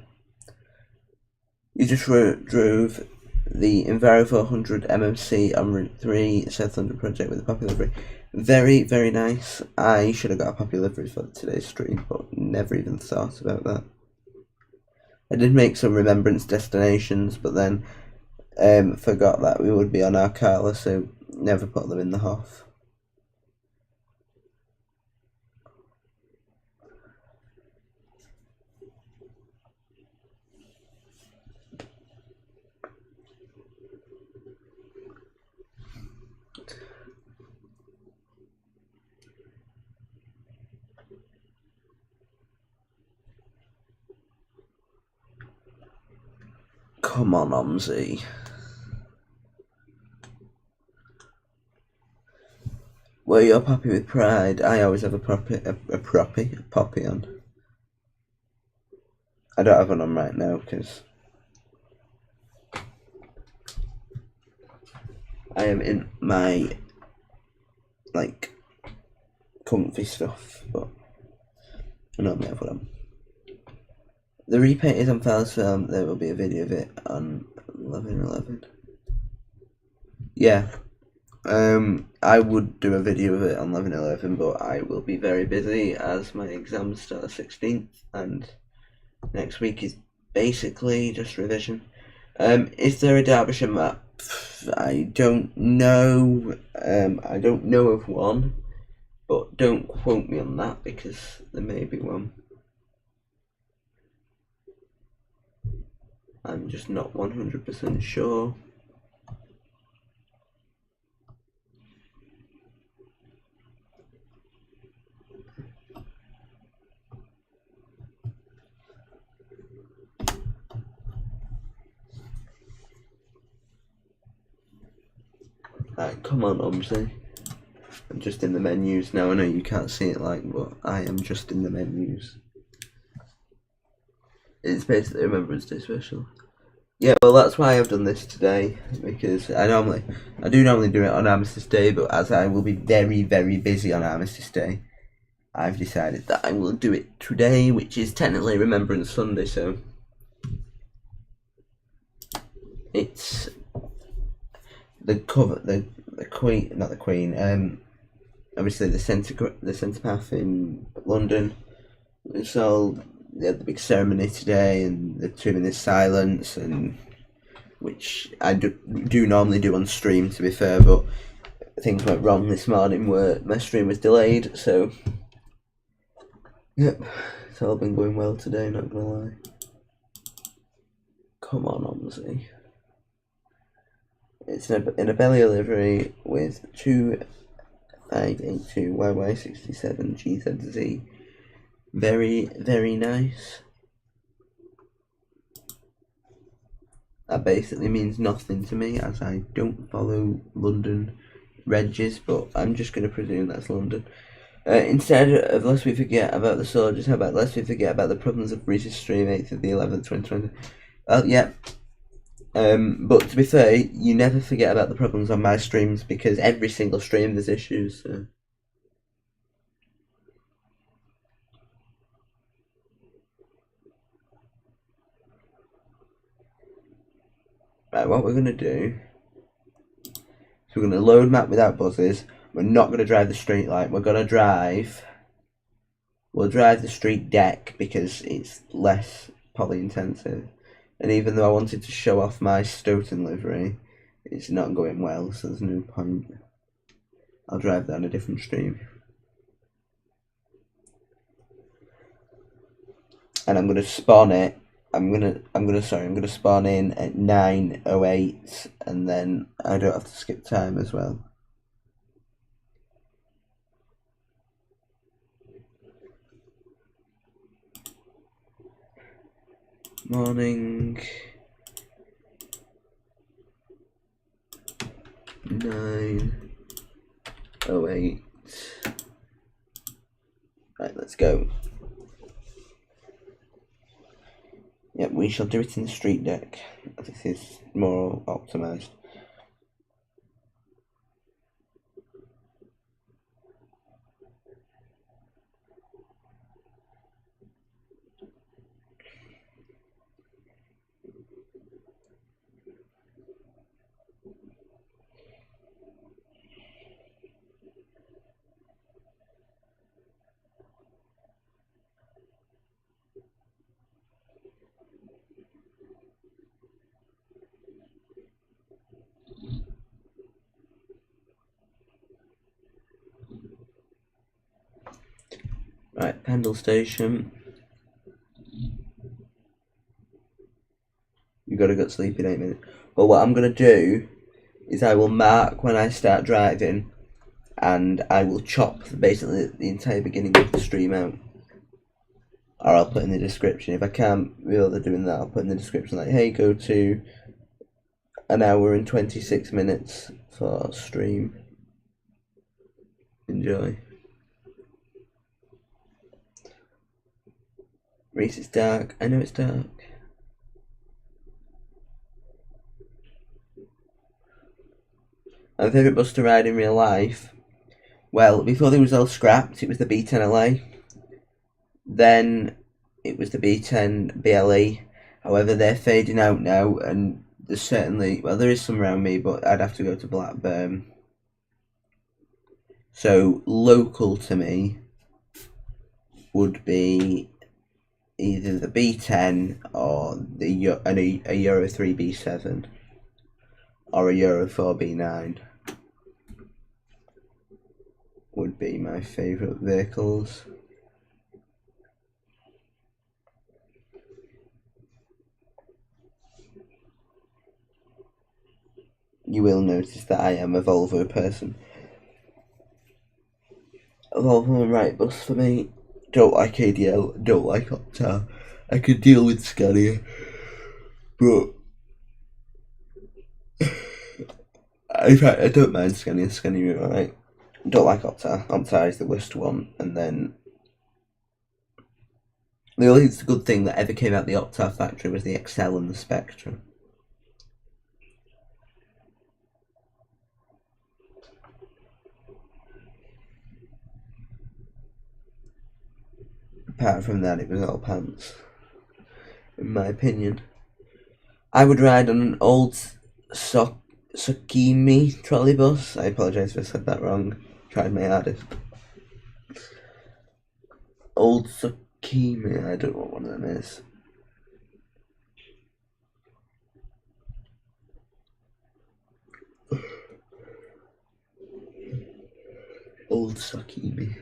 You just drove the Enviro 400 MMC on Route 3 South London project with a poppy livery. Very, very nice. I should have got a poppy livery for today's stream, but never even thought about that. I did make some Remembrance destinations, but then forgot that we would be on Arkala, so never put them in the HOF. Come on, OMSI. Well, you're poppy with pride. I always have a poppy on. I don't have one on right now because I am in my like comfy stuff, but I normally have what I'm. The repaint is on Files Film. There will be a video of it on 11/11. Yeah, I would do a video of it on 11/11, but I will be very busy as my exams start 16th, and next week is basically just revision. Is there a Derbyshire map? I don't know. I don't know of one, but don't quote me on that because there may be one. I'm just not 100% sure. Right, come on, OMSI. I'm just in the menus now. I know you can't see it but I am just in the menus. It's basically Remembrance Day special. Yeah, well that's why I've done this today, because I do normally do it on Armistice Day, but as I will be very, very busy on Armistice Day, I've decided that I will do it today, which is technically Remembrance Sunday, so it's the cover, the Queen, not the Queen, obviously the centre path in London. So they had the big ceremony today, and the 2 minute silence, and which I do normally do on stream, to be fair, but things went wrong this morning where my stream was delayed, so yep, it's all been going well today, not gonna lie. Come on, OMSI. It's in a belly livery with 2582 YY67 GZZ. Very, very nice. That basically means nothing to me, as I don't follow London regs, but I'm just going to presume that's London. Instead of lest we forget about the soldiers, how about lest we forget about the problems of Reese's stream 8th of the 11th 2020. Well, yeah. But to be fair, you never forget about the problems on my streams, because every single stream there's issues. So. Right, what we're going to do is we're going to load map without buzzes. We're not going to drive the street light. We'll drive the street deck because it's less poly intensive. And even though I wanted to show off my Stoughton livery, it's not going well, so there's no point. I'll drive that on a different stream. And I'm gonna spawn it. I'm gonna spawn in at 9:08, and then I don't have to skip time as well. Morning. 9:08. Right, let's go. Yep, we shall do it in the street deck. This is more optimized. Right, Pendle Station. You gotta go to sleep in 8 minutes. Well, what I'm gonna do is I will mark when I start driving, and I will chop basically the entire beginning of the stream out. Or I'll put in the description. If I can't be able to doing that, I'll put in the description like, hey, go to 1 hour and 26 minutes for stream. Enjoy. Reese, it's dark. I know it's dark. My favourite bus to ride in real life? Well, before they was all scrapped, it was the B10LA. Then it was the B10 BLE. However, they're fading out now, and there's certainly, well, there is some around me, but I'd have to go to Blackburn. So local to me would be either the B10 or a Euro 3 B7 or a Euro 4 B9 would be my favourite vehicles. You will notice that I am a Volvo person. A Volvo and right bus for me. Don't like ADL, don't like Optar. I could deal with Scania, but in fact I don't mind Scania. Scania, alright. Don't like Optar. Optar is the worst one, and then the only good thing that ever came out of the Optar factory was the Excel and the Spectra. Apart from that, it was all pants, in my opinion. I would ride on an old Sokimi trolleybus. I apologise if I said that wrong. Tried my hardest. Old Sokimi, I don't know what one of them is. Old Sokimi.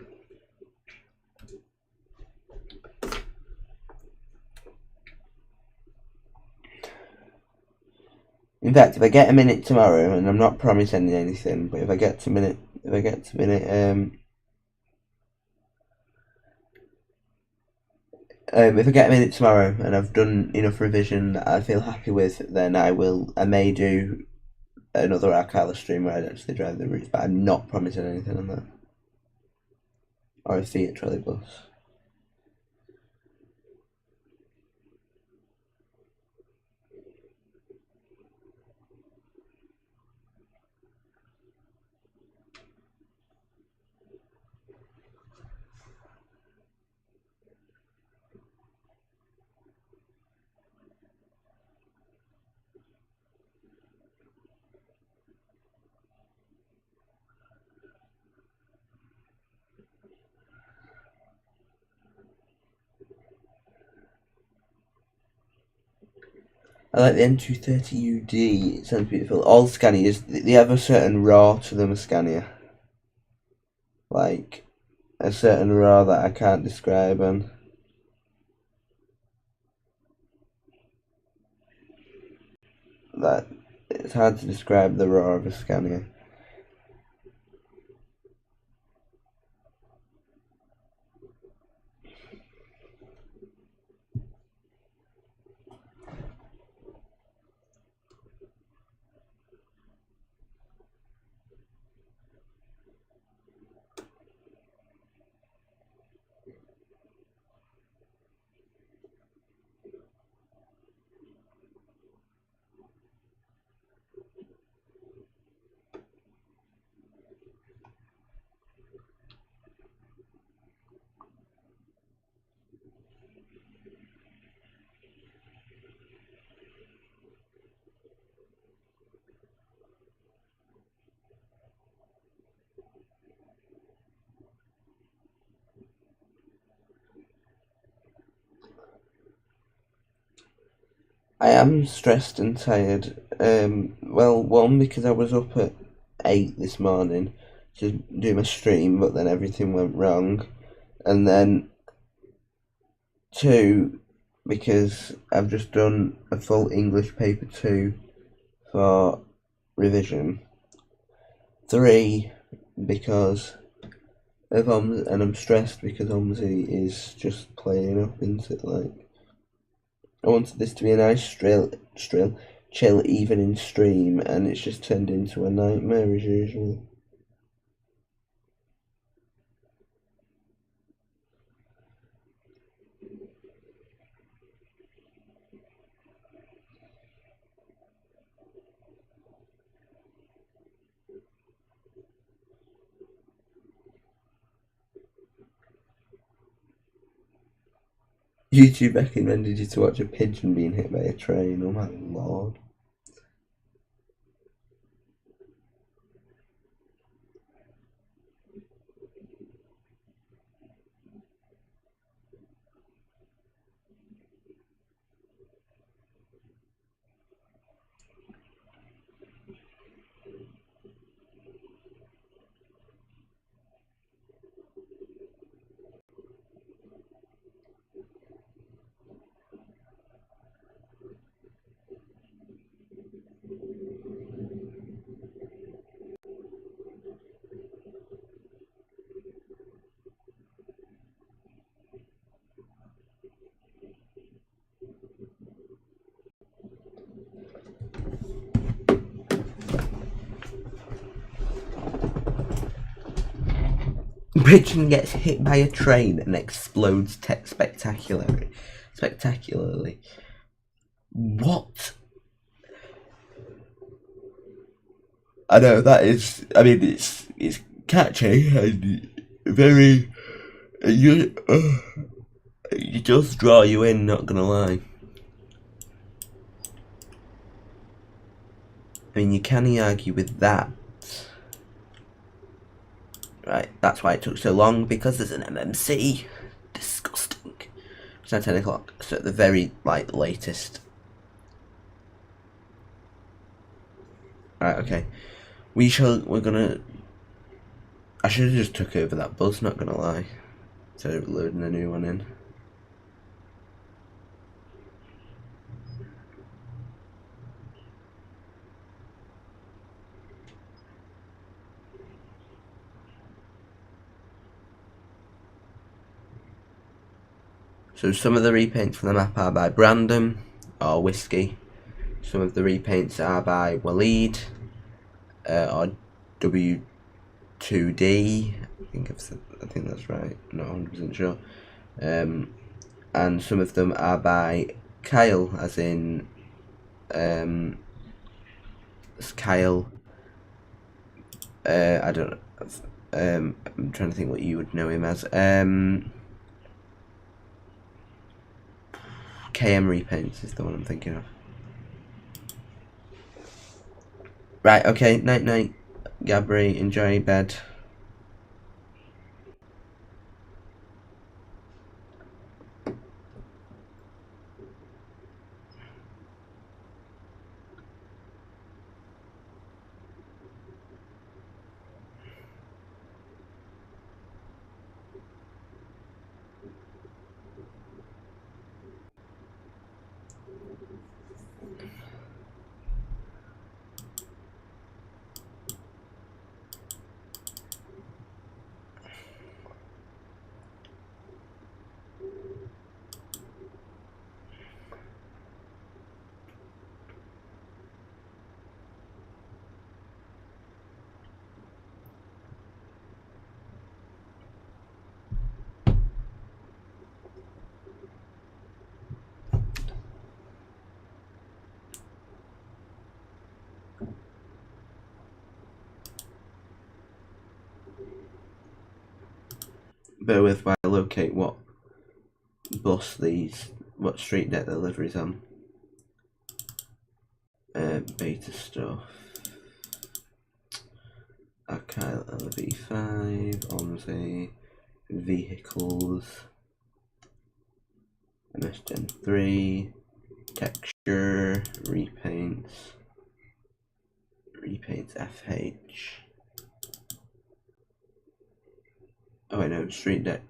In fact, if I get a minute tomorrow, and I'm not promising anything, but if I get a minute, if I get a minute tomorrow and I've done enough revision that I feel happy with, then I may do another Arkala stream where I actually drive the routes, but I'm not promising anything on that. Or a Fiat trolleybus. I like the N230UD, it sounds beautiful. All Scanias, they have a certain raw to them, a Scania. Like, a certain raw that I can't describe, and that it's hard to describe the raw of a Scania. I am stressed and tired. Well, one, because I was up at 8 this morning to do my stream, but then everything went wrong. And then 2, because I've just done a full English paper 2 for revision. 3, because of OMSI, and I'm stressed because OMSI is just playing up into it, like. I wanted this to be a nice chill evening stream, and it's just turned into a nightmare as usual. YouTube recommended you to watch a pigeon being hit by a train. Oh my lord. Pigeon gets hit by a train and explodes spectacularly. What? I know that is. I mean, it's catchy and very. It does draw you in. Not gonna lie. I mean, you can argue with that. Right, that's why it took so long, because there's an MMC. Disgusting. It's now 10 o'clock, so at the very, latest. Right, okay. We're gonna... I should have just took over that bus, not gonna lie. Instead of loading a new one in. So some of the repaints for the map are by Brandon, or Whiskey. Some of the repaints are by Waleed, or W2D. I think that's right. Not 100% sure. And some of them are by Kyle, as in Kyle. I don't know. I'm trying to think what you would know him as. KM Repaints is the one I'm thinking of. Right, okay, night night, Gabri, enjoy bed. Bear with while I locate what street deck the livery's on. Beta stuff. Arkala LV5, OMSI, vehicles, MS Gen 3, texture, repaints FH. Oh wait, no, street deck.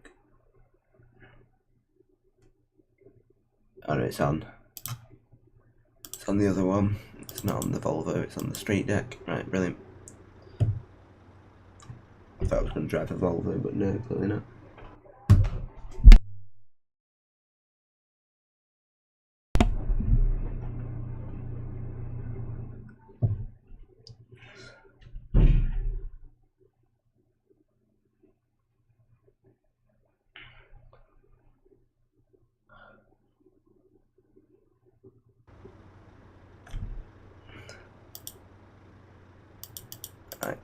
Oh no, it's on the other one. It's not on the Volvo, it's on the street deck. Right, brilliant. I thought I was going to drive a Volvo, but no, clearly not.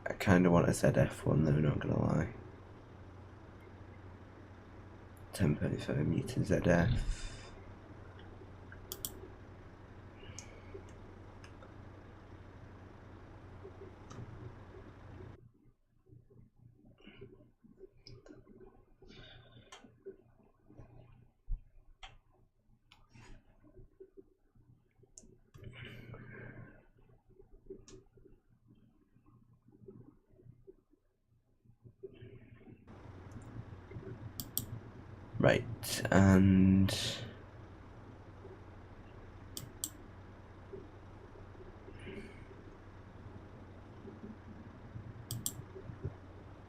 I kind of want a ZF one though, not gonna lie. 10.5 meter ZF. Right, and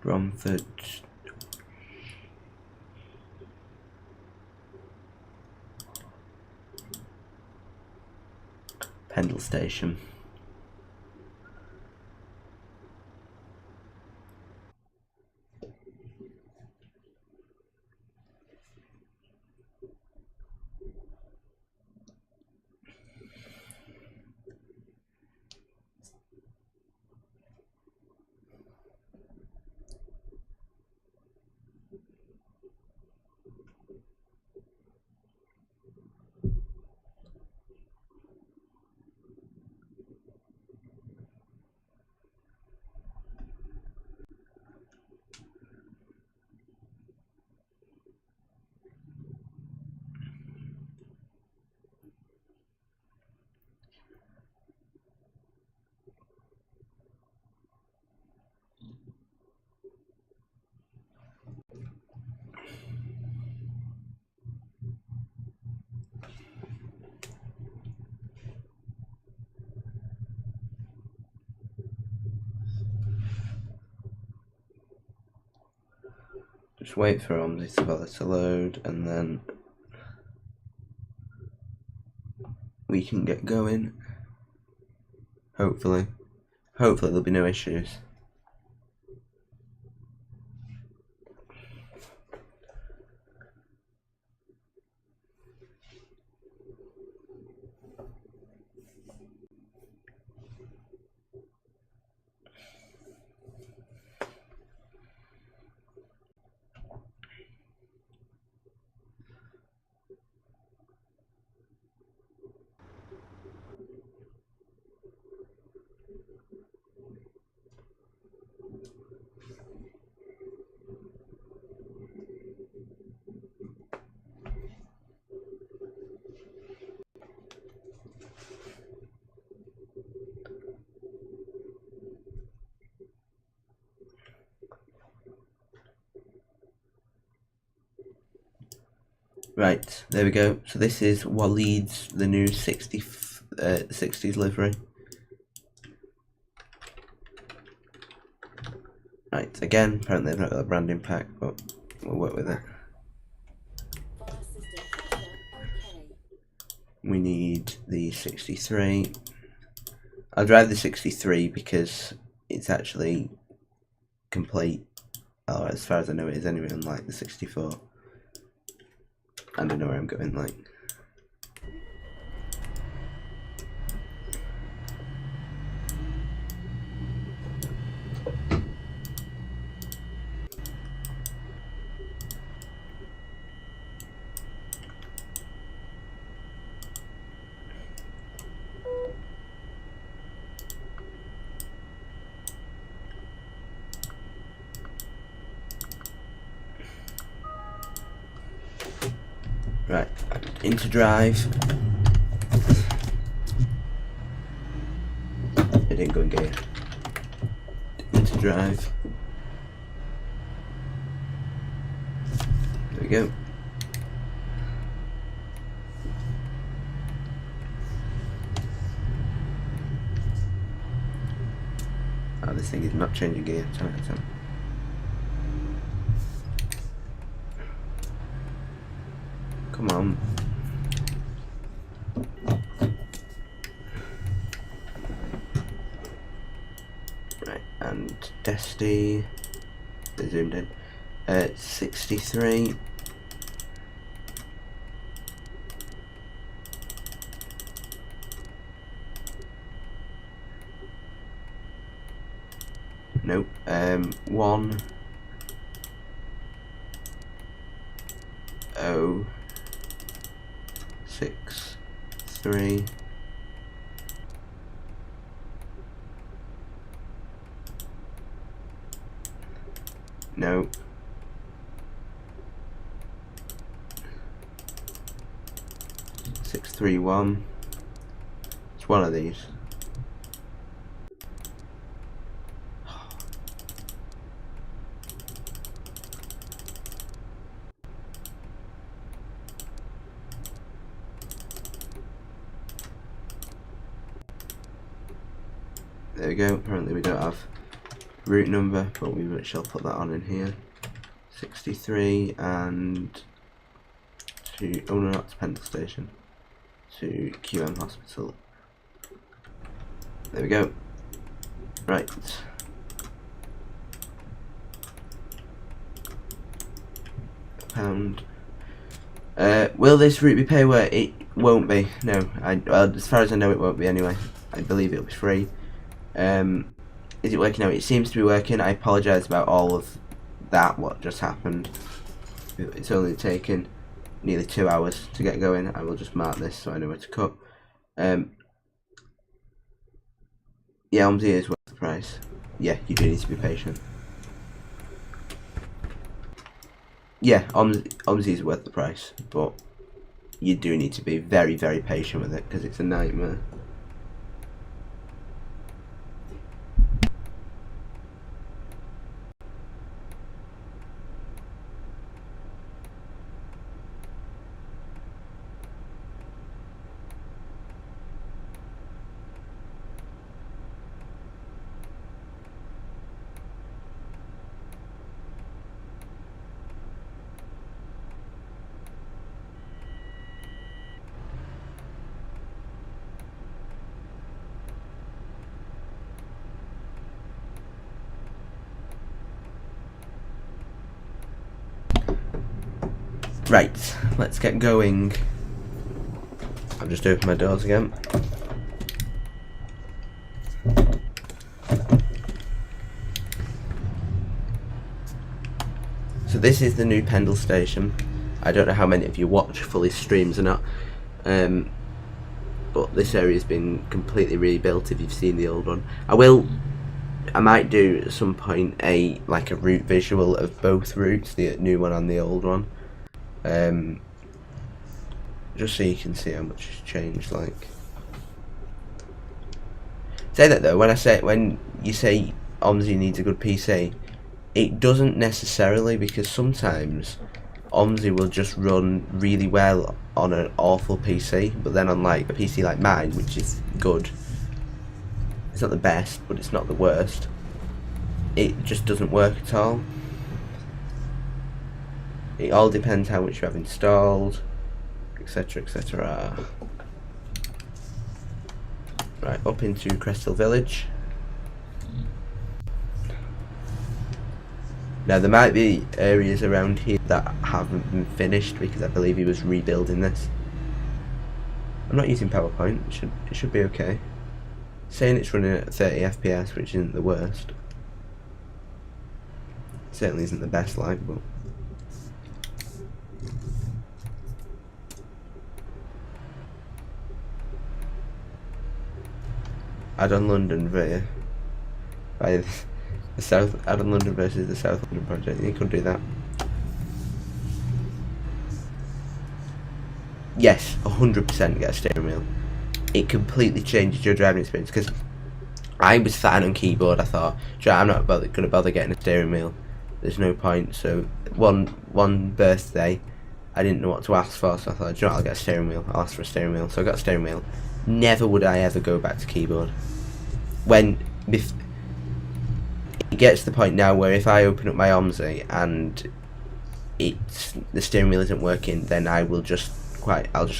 Romford, Pendle Station. Just wait for OMSI to bother to load, and then we can get going. Hopefully there'll be no issues. Right, there we go. So this is Waleed's, the new 60s livery. Right, again, apparently they've not got a branding pack, but we'll work with it. We need the 63. I'll drive the 63 because it's actually complete. Oh, as far as I know it is anyway, unlike the 64. And I know where I'm going, like. Right, into drive. It didn't go in gear. Into drive. There we go. Oh, this thing is not changing gear. Come on. Right, and Desty, they zoomed in. 63. Nope. 1 0 6 3 no 6 3 1. It's one of these. there we go. Apparently we don't have route number, but we shall put that on in here. 63 and to, oh no, not to Pendle Station, to QM Hospital. There we go. Right. Pound. Will this route be pay where? It won't be. No. Well, as far as I know, it won't be anyway. I believe it'll be free. Is it working now? It seems to be working. I apologise about all of that. What just happened? It's only taken nearly 2 hours to get going. I will just mark this so I know where to cut. Yeah, OMSI is worth the price. Yeah, you do need to be patient. Yeah, OMSI is worth the price, but you do need to be very, very patient with it because it's a nightmare. Right, let's get going. I've just opened my doors again. So this is the new Pendle Station. I don't know how many of you watch Fully streams or not, but this area's been completely rebuilt if you've seen the old one. I might do at some point like a route visual of both routes, the new one and the old one. Just so you can see how much has changed. Like, say that though, when you say OMSI needs a good PC, it doesn't necessarily, because sometimes OMSI will just run really well on an awful PC, but then on like a PC like mine, which is good, it's not the best, but it's not the worst, it just doesn't work at all. It all depends how much you have installed, etc, etc. Right, up into Cresthill Village. Now there might be areas around here that haven't been finished because I believe he was rebuilding this. I'm not using PowerPoint, it should be okay. Saying it's running at 30 FPS, which isn't the worst. Certainly isn't the best like, but add on London via the South, add on London versus the South London project. You could do that. Yes, 100% get a steering wheel. It completely changes your driving experience, because I was sat on keyboard, I thought, I'm not going to bother getting a steering wheel. There's no point. So one birthday, I didn't know what to ask for, so I thought, I'll get a steering wheel. I'll ask for a steering wheel. So I got a steering wheel. Never would I ever go back to keyboard. It gets to the point now where if I open up my OMSI and the steering wheel isn't working, then I'll just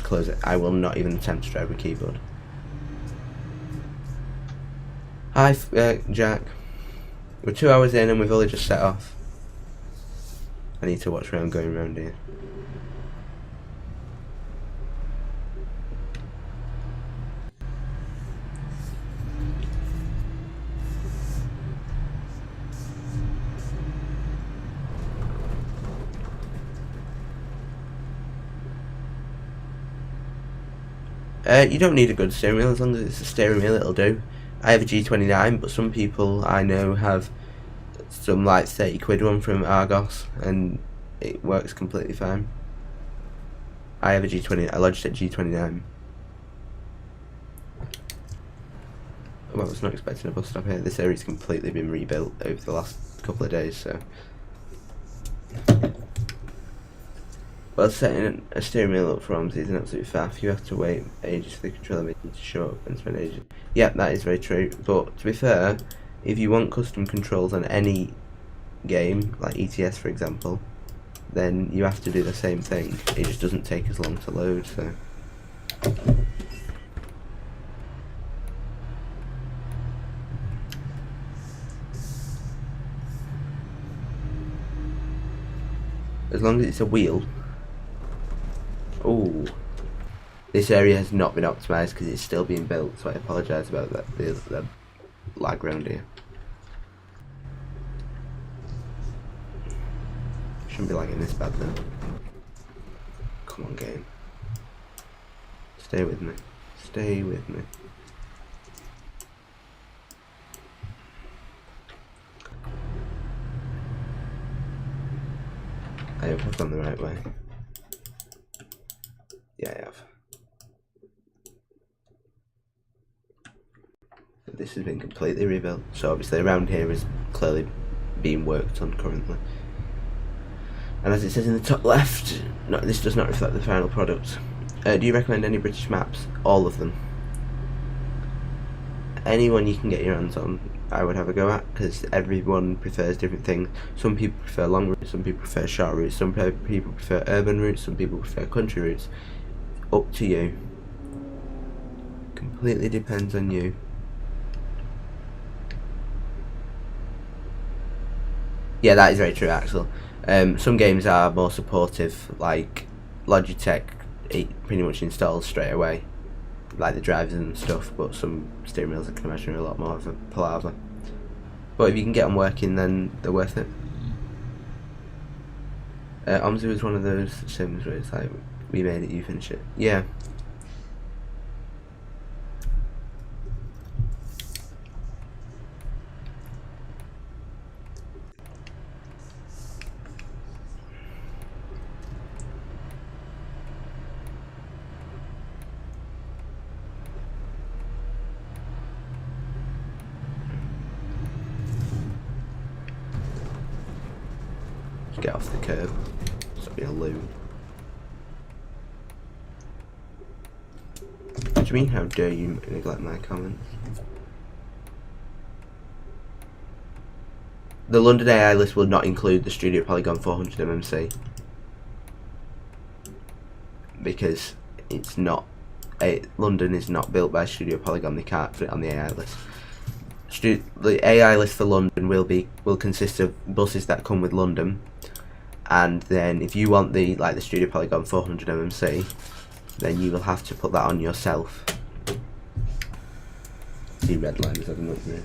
close it. I will not even attempt to drive with keyboard. Hi, Jack. We're 2 hours in and we've only just set off. I need to watch where I'm going around here. You don't need a good steering wheel, as long as it's a steering wheel it'll do. I have a G29, but some people I know have some like 30 quid one from Argos and it works completely fine. I have a G20, a Logitech G29. Well, I was not expecting a bus stop here. This area's completely been rebuilt over the last couple of days, so Well, setting a steering wheel up for OMSI is an absolute faff. You have to wait ages for the controller meter to show up and spend ages. Yeah, that is very true. But to be fair, if you want custom controls on any game, like ETS for example, then you have to do the same thing. It just doesn't take as long to load, so. As long as it's a wheel. Oh, this area has not been optimised because it's still being built, so I apologise about that. The lag round here. Shouldn't be lagging this bad though. Come on, game. Stay with me. Stay with me. I hope I've gone the right way. Yeah, I have. This has been completely rebuilt, so obviously around here is clearly being worked on currently. And as it says in the top left, no, this does not reflect the final product. Do you recommend any British maps? All of them. Anyone you can get your hands on, I would have a go at, because everyone prefers different things. Some people prefer long routes, some people prefer short routes, some people prefer urban routes, some people prefer country routes. Up to you. Completely depends on you. Yeah, that is very true, Axel. Some games are more supportive, like Logitech, it pretty much installs straight away, like the drivers and stuff, but some steering wheels I can imagine are a lot more of a palaver. But if you can get them working, then they're worth it. OMSI was one of those sims where it's like, we made it, you finish it. Yeah. Get off the curb. Stop being a loon. What do you mean, how dare you neglect my comments? The London AI list will not include the Studio Polygon 400 MMC. Because it's not... London is not built by Studio Polygon, they can't put it on the AI list. The AI list for London will consist of buses that come with London, and then if you want the Studio Polygon 400 MMC, then you will have to put that on yourself. The red line is having up there.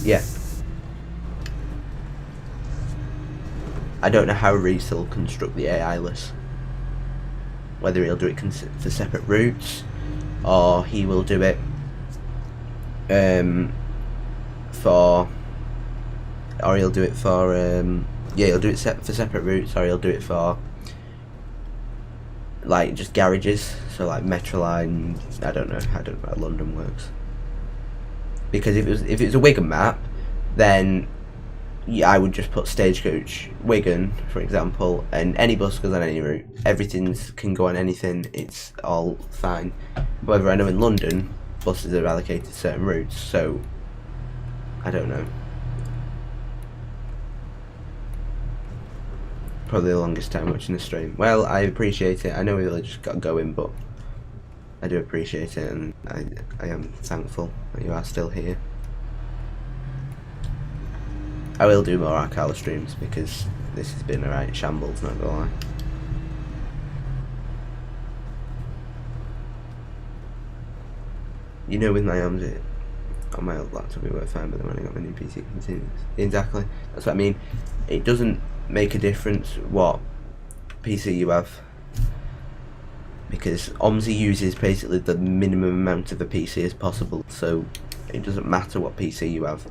Yeah. I don't know how Reese will construct the AI list. Whether he'll do it for separate routes, or he will do it he'll do it for yeah, he'll do it for separate routes, or he'll do it for like just garages, so like Metroline. I don't know how London works. Because if it was a Wigan map, then yeah, I would just put Stagecoach Wigan, for example, and any bus goes on any route. Everything can go on anything. It's all fine. However, I know in London, buses are allocated certain routes, so I don't know. Probably the longest time watching the stream. Well, I appreciate it. I know we really just got going, but I do appreciate it, and I am thankful that you are still here. I will do more Arkala streams because this has been a right shambles, not gonna lie. You know, with my OMSI on my old laptop it worked fine, but then when I got my new PC it continues. Exactly, that's what I mean. It doesn't make a difference what PC you have, because OMSI uses basically the minimum amount of a PC as possible, so it doesn't matter what PC you have.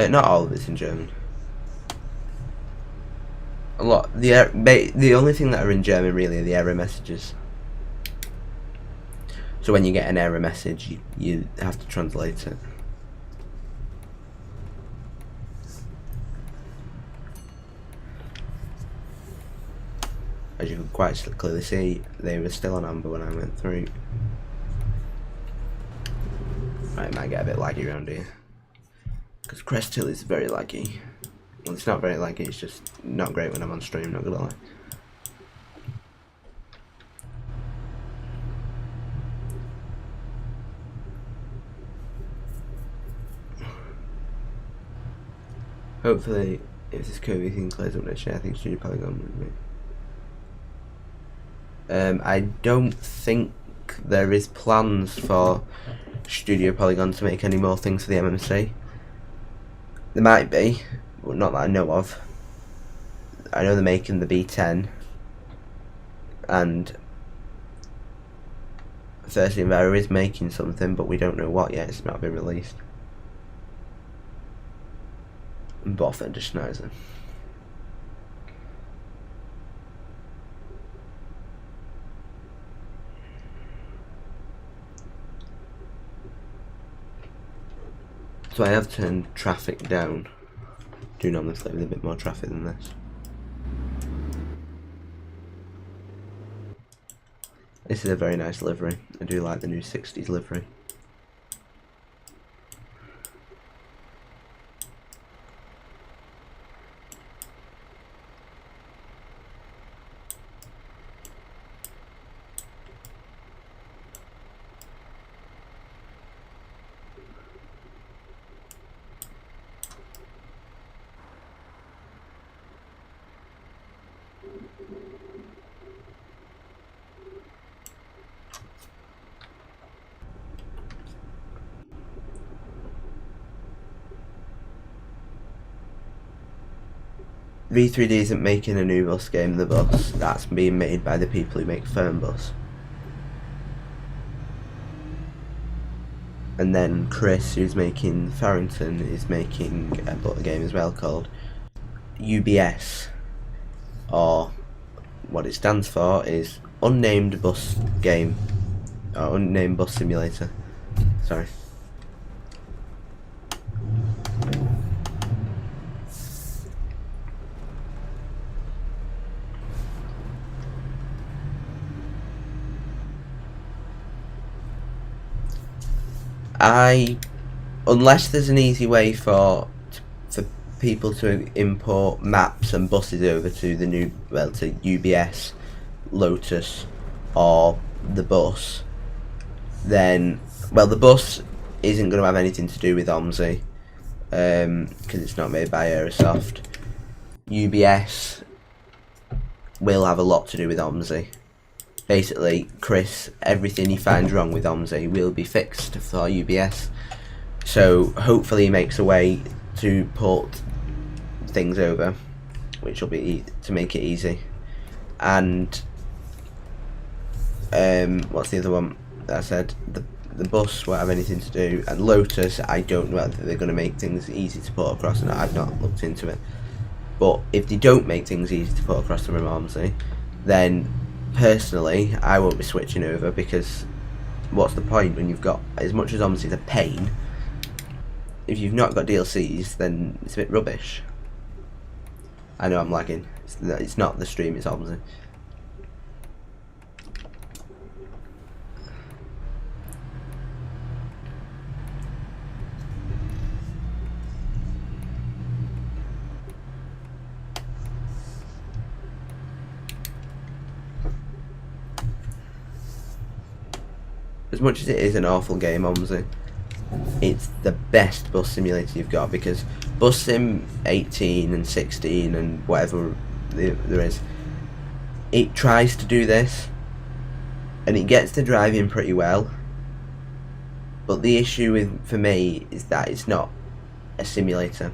Not all of it's in German. A lot. The only thing that are in German really are the error messages. So when you get an error message, you have to translate it. As you can quite clearly see, they were still on amber when I went through. Right, it might get a bit laggy around here, because Crest Hill is very laggy. Well, it's not very laggy, it's just not great when I'm on stream, not gonna lie. Hopefully, if this COVID thing clears up next year, I think Studio Polygon would be. I don't think there is plans for Studio Polygon to make any more things for the MMC. There might be, but not that I know of. I know they're making the B10 and Thirsty Enviro is making something, but we don't know what yet. It's not been released. Both are just nice. So I have turned traffic down. Do normally play with a bit more traffic than this. This is a very nice livery. I do like the new 60s livery. V3D isn't making a new bus game, The Bus. That's being made by the people who make Fernbus. And then Chris, who's making Farrington, is making a game as well called UBS, or what it stands for is Unnamed Bus Game, or Unnamed Bus Simulator. Sorry. Unless there's an easy way for people to import maps and buses over to the new, well, to UBS, Lotus, or the bus, then, well, the bus isn't going to have anything to do with OMSI, because it's not made by Aerosoft. UBS will have a lot to do with OMSI. Basically, Chris, everything he finds wrong with OMSI will be fixed for UBS. So hopefully he makes a way to port things over, which will be to make it easy. And what's the other one that I said? The bus won't have anything to do, and Lotus, I don't know whether they're going to make things easy to port across or not. I've not looked into it. But if they don't make things easy to port across from OMSI, then personally I won't be switching over, because what's the point when you've got, as much as OMSI is a pain, if you've not got DLCs, then it's a bit rubbish. I know I'm lagging. It's not the stream, it's OMSI. as much as it is an awful game, OMSI, it's the best bus simulator you've got, because Bus Sim 18 and 16 and whatever there is, it tries to do this and it gets the driving pretty well, but the issue for me is that it's not a simulator,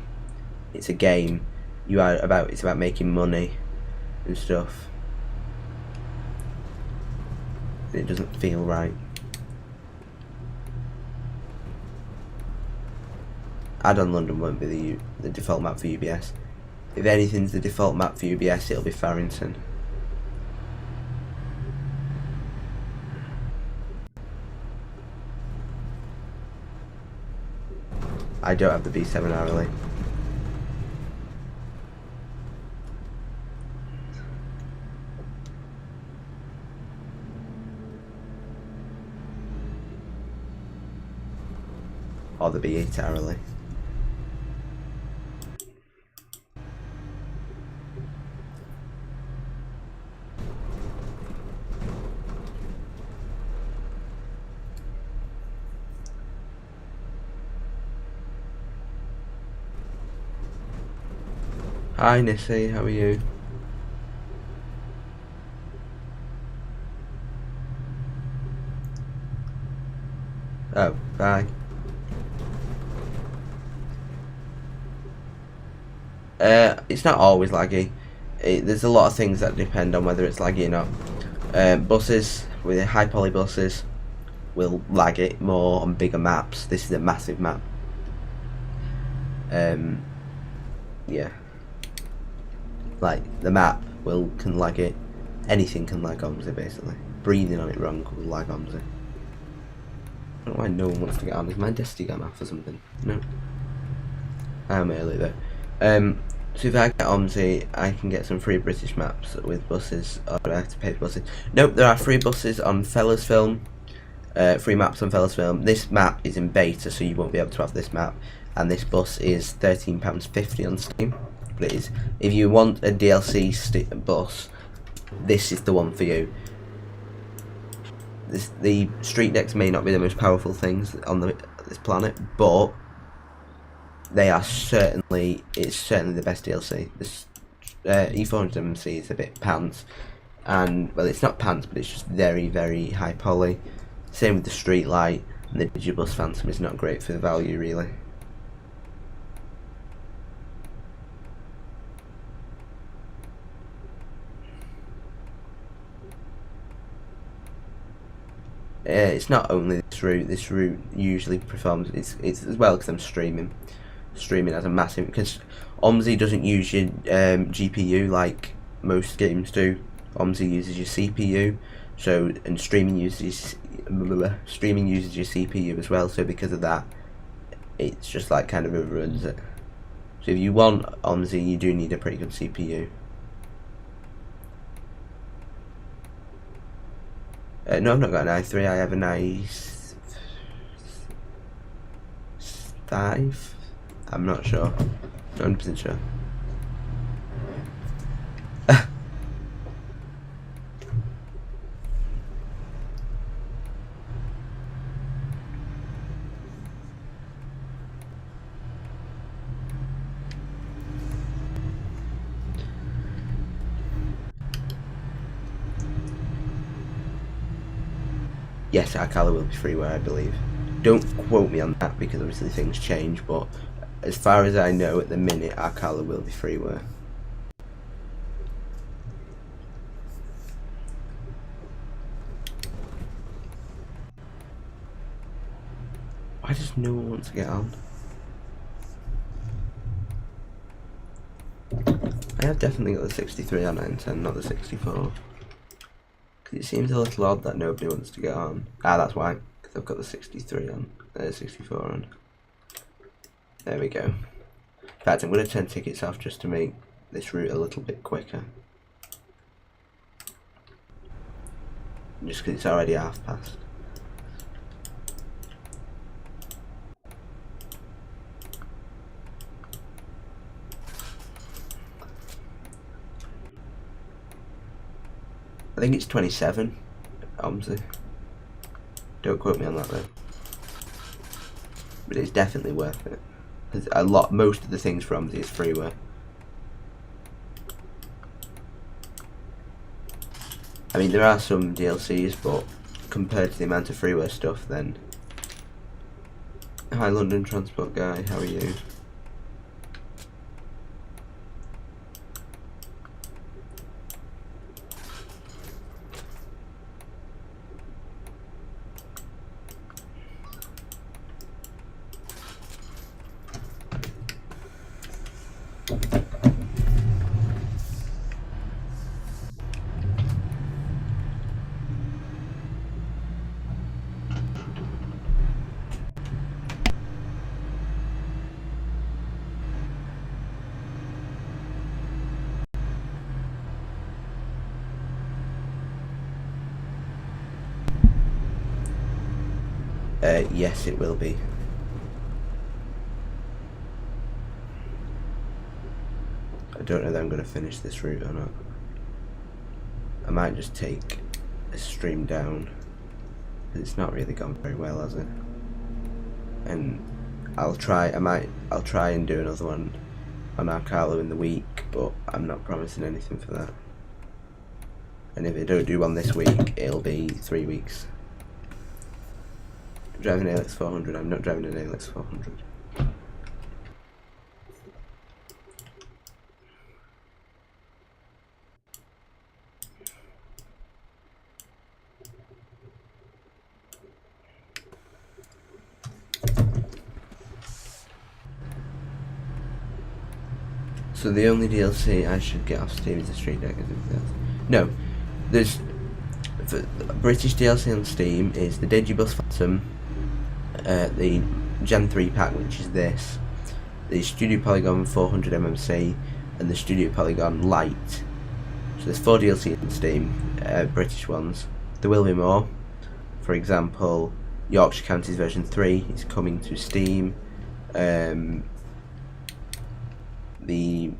it's a game. It's about making money and stuff. It doesn't feel right. Add-on London won't be the default map for UBS. If anything's the default map for UBS, it'll be Farrington. I don't have the B7 hourly. Or the B8 hourly. Hi Nissy, how are you? Oh, bye. It's not always laggy. There's a lot of things that depend on whether it's laggy or not. Buses with high poly buses will lag it more on bigger maps. This is a massive map. Yeah. Like the map can lag it. Anything can lag OMSI basically. Breathing on it wrong will lag OMSI. I don't know why no one wants to get on. Is my Destiny gone off or something? No. I'm early though. So if I get OMSI, I can get some free British maps with buses, or do I have to pay for buses? Nope, there are free buses on Fellas Film. Free maps on Fellas Film. This map is in beta, so you won't be able to have this map. And this bus is £13.50 on Steam. But it is, if you want a DLC bus, this is the one for you. The street decks may not be the most powerful things on this planet, but it's certainly the best DLC. This E400 OMSI is a bit pants, and well, it's not pants, but it's just very, very high poly. Same with the street light, and the DIGIBUS Phantom is not great for the value really. It's not only this route. This route usually performs. It's as well because I'm streaming. Streaming has a massive, because OMSI doesn't use your GPU like most games do. OMSI uses your CPU. So and streaming uses your CPU as well. So because of that, it's just like kind of overruns it. So if you want OMSI, you do need a pretty good CPU. No, I've not got an i3. I have an i5. I'm not sure. Not 100% sure. Yes, Arkala will be freeware, I believe. Don't quote me on that because obviously things change, but as far as I know at the minute, Arkala will be freeware. Why does no one want to get on? I have definitely got the 63 on 910, not the 64. It seems a little odd that nobody wants to get on. Ah, that's why, because I've got the 63 on, 64 on. There we go. In fact, I'm going to turn tickets off just to make this route a little bit quicker. Just because it's already past. I think it's 27, OMSI. Don't quote me on that though. But it's definitely worth it. Because most of the things from OMSI is freeware. I mean, there are some DLCs, but compared to the amount of freeware stuff, then... Hi London Transport Guy, how are you? Yes, it will be. I don't know that I'm going to finish this route or not. I might just take a stream down. It's not really gone very well, has it? And I'll try and do another one on Arkala in the week, but I'm not promising anything for that. And if I don't do one this week, it'll be 3 weeks. Driving an ALX 400, I'm not driving an ALX 400. So the only DLC I should get off Steam is the Street Deck. No, there's the British DLC on Steam is the DIGIBUS Phantom, the Gen 3 pack, which is this, the Studio Polygon 400 MMC, and the Studio Polygon Lite. So there's 4 DLC on Steam, British ones. There will be more. For example, Yorkshire Counties version 3 is coming to Steam. The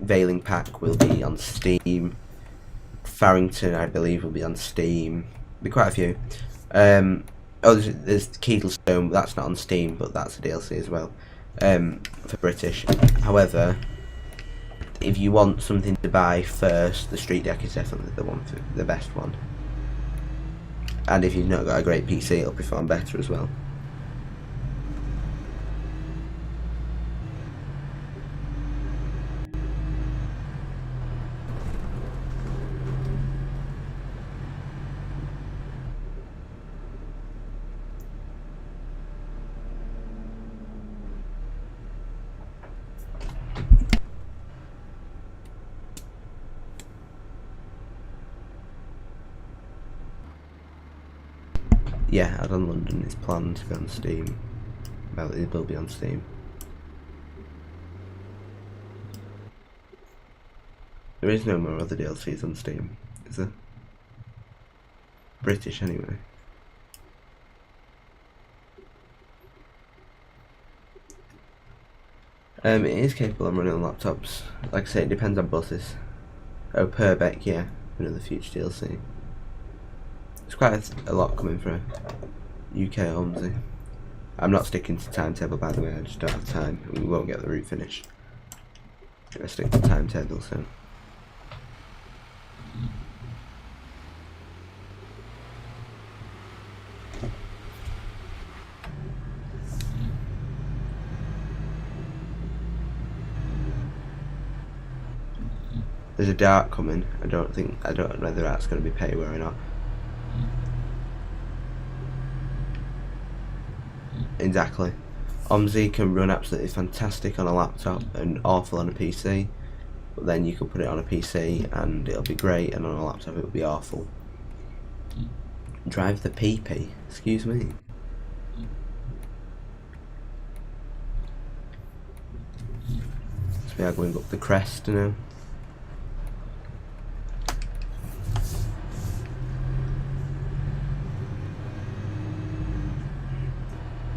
Veiling pack will be on Steam. Farrington, I believe, will be on Steam. There'll be quite a few. There's Keetlestone, but that's not on Steam, but that's a DLC as well, for British. However, if you want something to buy first, the Street Deck is definitely the best one. And if you've not got a great PC, it'll perform better as well. Yeah, Add-on London is planned to be on Steam. Well, it will be on Steam. There is no more other DLCs on Steam, is there? British, anyway. It is capable of running on laptops. Like I say, it depends on buses. Oh, Purbeck, yeah, another future DLC. There's quite a lot coming for UK OMSI. I'm not sticking to timetable, by the way, I just don't have time. We won't get the route finished if I stick to timetable, so. There's a dart coming. I don't know whether that's going to be payware or not. Exactly. OMSI can run absolutely fantastic on a laptop and awful on a PC, but then you can put it on a PC and it'll be great, and on a laptop it'll be awful. Drive the PP, excuse me. So we are going up the crest now.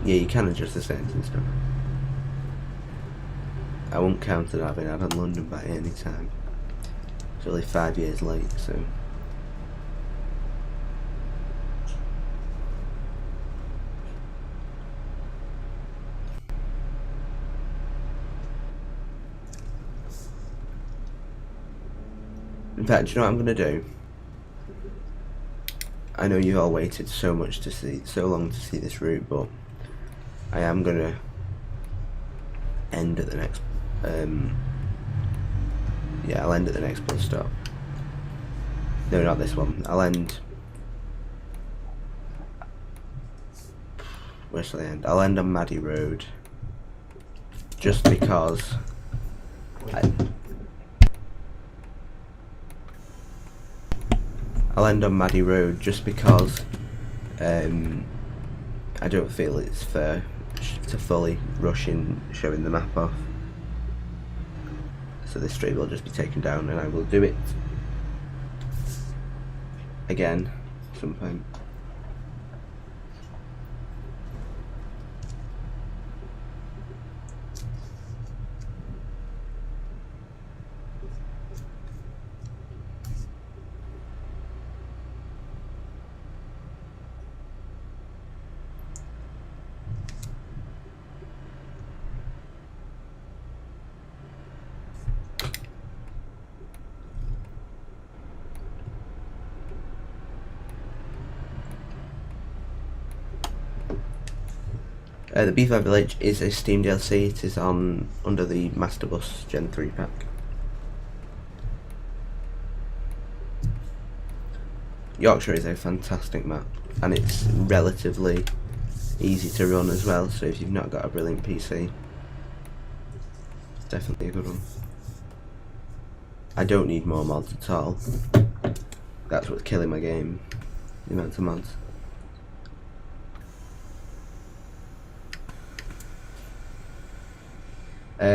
Yeah, you can adjust the settings and stuff. I won't count it having Add-on London by any time. It's only 5 years late, so. In fact, do you know what I'm gonna do? I know you've all waited so long to see this route, but I am gonna end at the next. Yeah, I'll end at the next bus stop. No, not this one. I'll end. Where shall I end? I'll end on Maddie Road. Just because. I'll end on Maddie Road just because I don't feel it's fair to fully rush in showing the map off. So this street will just be taken down, and I will do it again at some point. The Beefive Village is a Steam DLC. It is on under the Masterbus Gen 3 pack. Yorkshire is a fantastic map, and it's relatively easy to run as well, so if you've not got a brilliant PC, it's definitely a good one. I don't need more mods at all. That's what's killing my game, the amount of mods.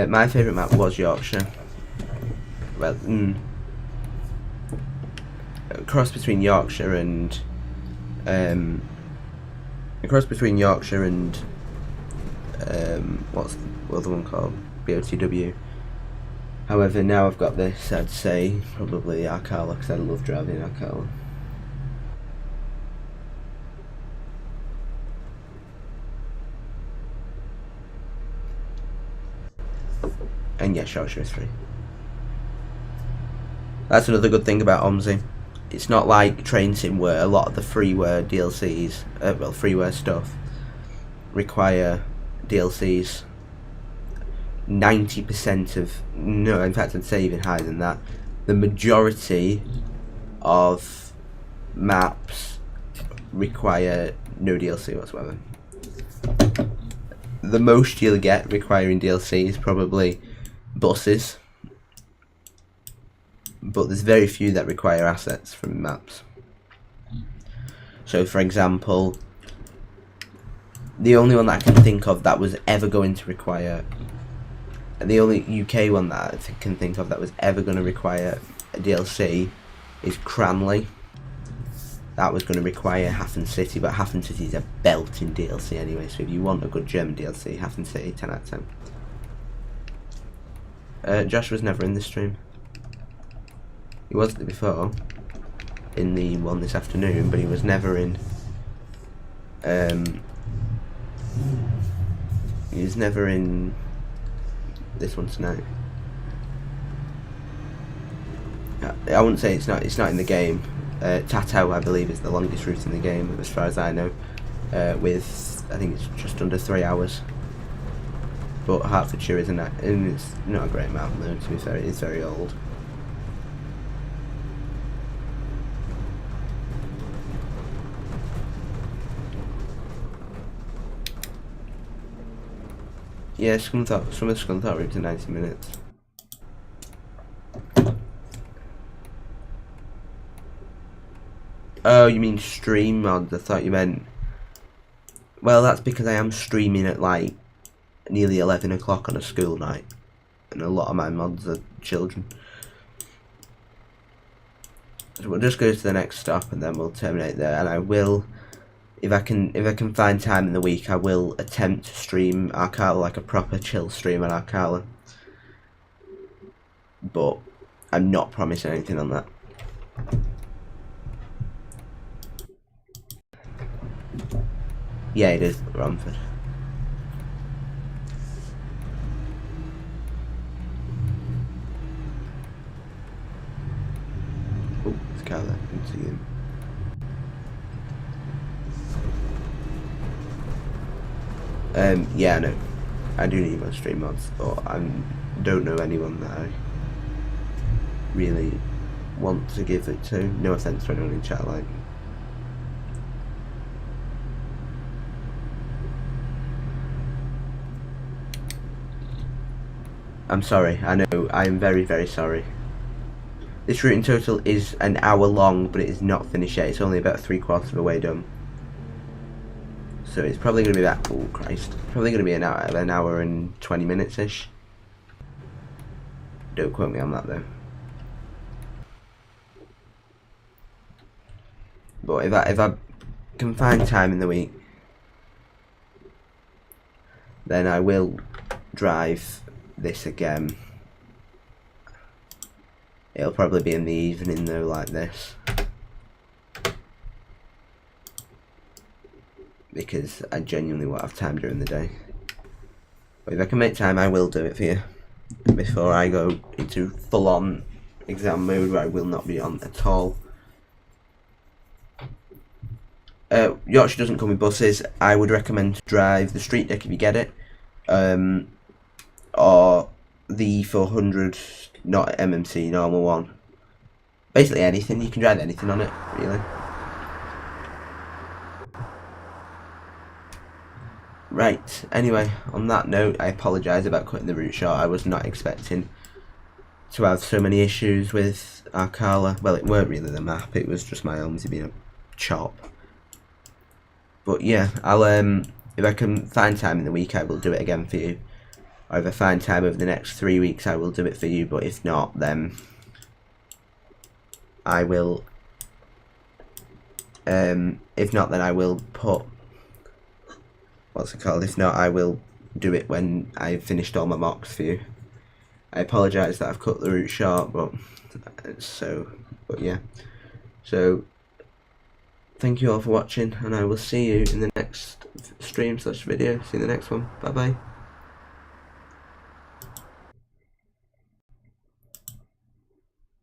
My favourite map was Yorkshire. Well, a cross between Yorkshire and what's the other one called? BOTW. However, now I've got this, I'd say probably Arkala, because I love driving Arkala. And yes, Yorkshire is free. That's another good thing about OMSI. It's not like Train Sim where a lot of the freeware DLCs, freeware stuff, require DLCs. 90% of, no, in fact I'd say even higher than that, the majority of maps require no DLC whatsoever. The most you'll get requiring DLC is probably buses, but there's very few that require assets from maps. So for example, the only one that I can think of that was ever going to require, the only UK one that I can think of that was ever going to require a DLC is Cranley. That was going to require Hafen City, but Hafen City is a belting DLC anyway, so if you want a good German DLC, Hafen City, 10 out of 10. Josh was never in this stream. He was before, in the one this afternoon, but he was never in. He was never in this one tonight. I wouldn't say it's not in the game. Tato, I believe, is the longest route in the game, as far as I know, with I think it's just under 3 hours. But Hertfordshire isn't, and it's not a great map though. To be fair, it is very old. Yeah, some of Scunthorpe routes are 90 minutes. Oh, you mean stream mods? I thought you meant. Well, that's because I am streaming at like nearly 11 o'clock on a school night, and a lot of my mods are children. So we'll just go to the next stop and then we'll terminate there. And I will, if I can find time in the week, I will attempt to stream Arkala, like a proper chill stream on Arkala. But I'm not promising anything on that. Yeah, it is Romford. again. Yeah, no, I do need more stream mods, but I don't know anyone that I really want to give it to. No offense to anyone in chat, like. I'm sorry, I know, I am very, very sorry. This route in total is an hour long, but it is not finished yet. It's only about 3/4 of the way done. So it's probably going to be about, oh Christ, probably going to be an hour and 20 minutes-ish. Don't quote me on that though. But if I can find time in the week, then I will drive this again. It'll probably be in the evening though, like this, because I genuinely won't have time during the day. But if I can make time, I will do it for you before I go into full-on exam mode where I will not be on at all. Yorkshire doesn't come with buses. I would recommend to drive the street deck if you get it, or the 400, not MMC, normal one. Basically anything, you can drive anything on it, really. Right, anyway, on that note, I apologise about cutting the route short. I was not expecting to have so many issues with Arkala. Well, it weren't really the map, it was just my OMSI being a chop. But yeah, I'll if I can find time in the week, I will do it again for you. Or if I find time over the next 3 weeks, I will do it for you. But if not, then I will. If not, then I will put. What's it called? If not, I will do it when I've finished all my mocks for you. I apologise that I've cut the route short, but yeah. So thank you all for watching, and I will see you in the next stream/video. See you in the next one. Bye bye.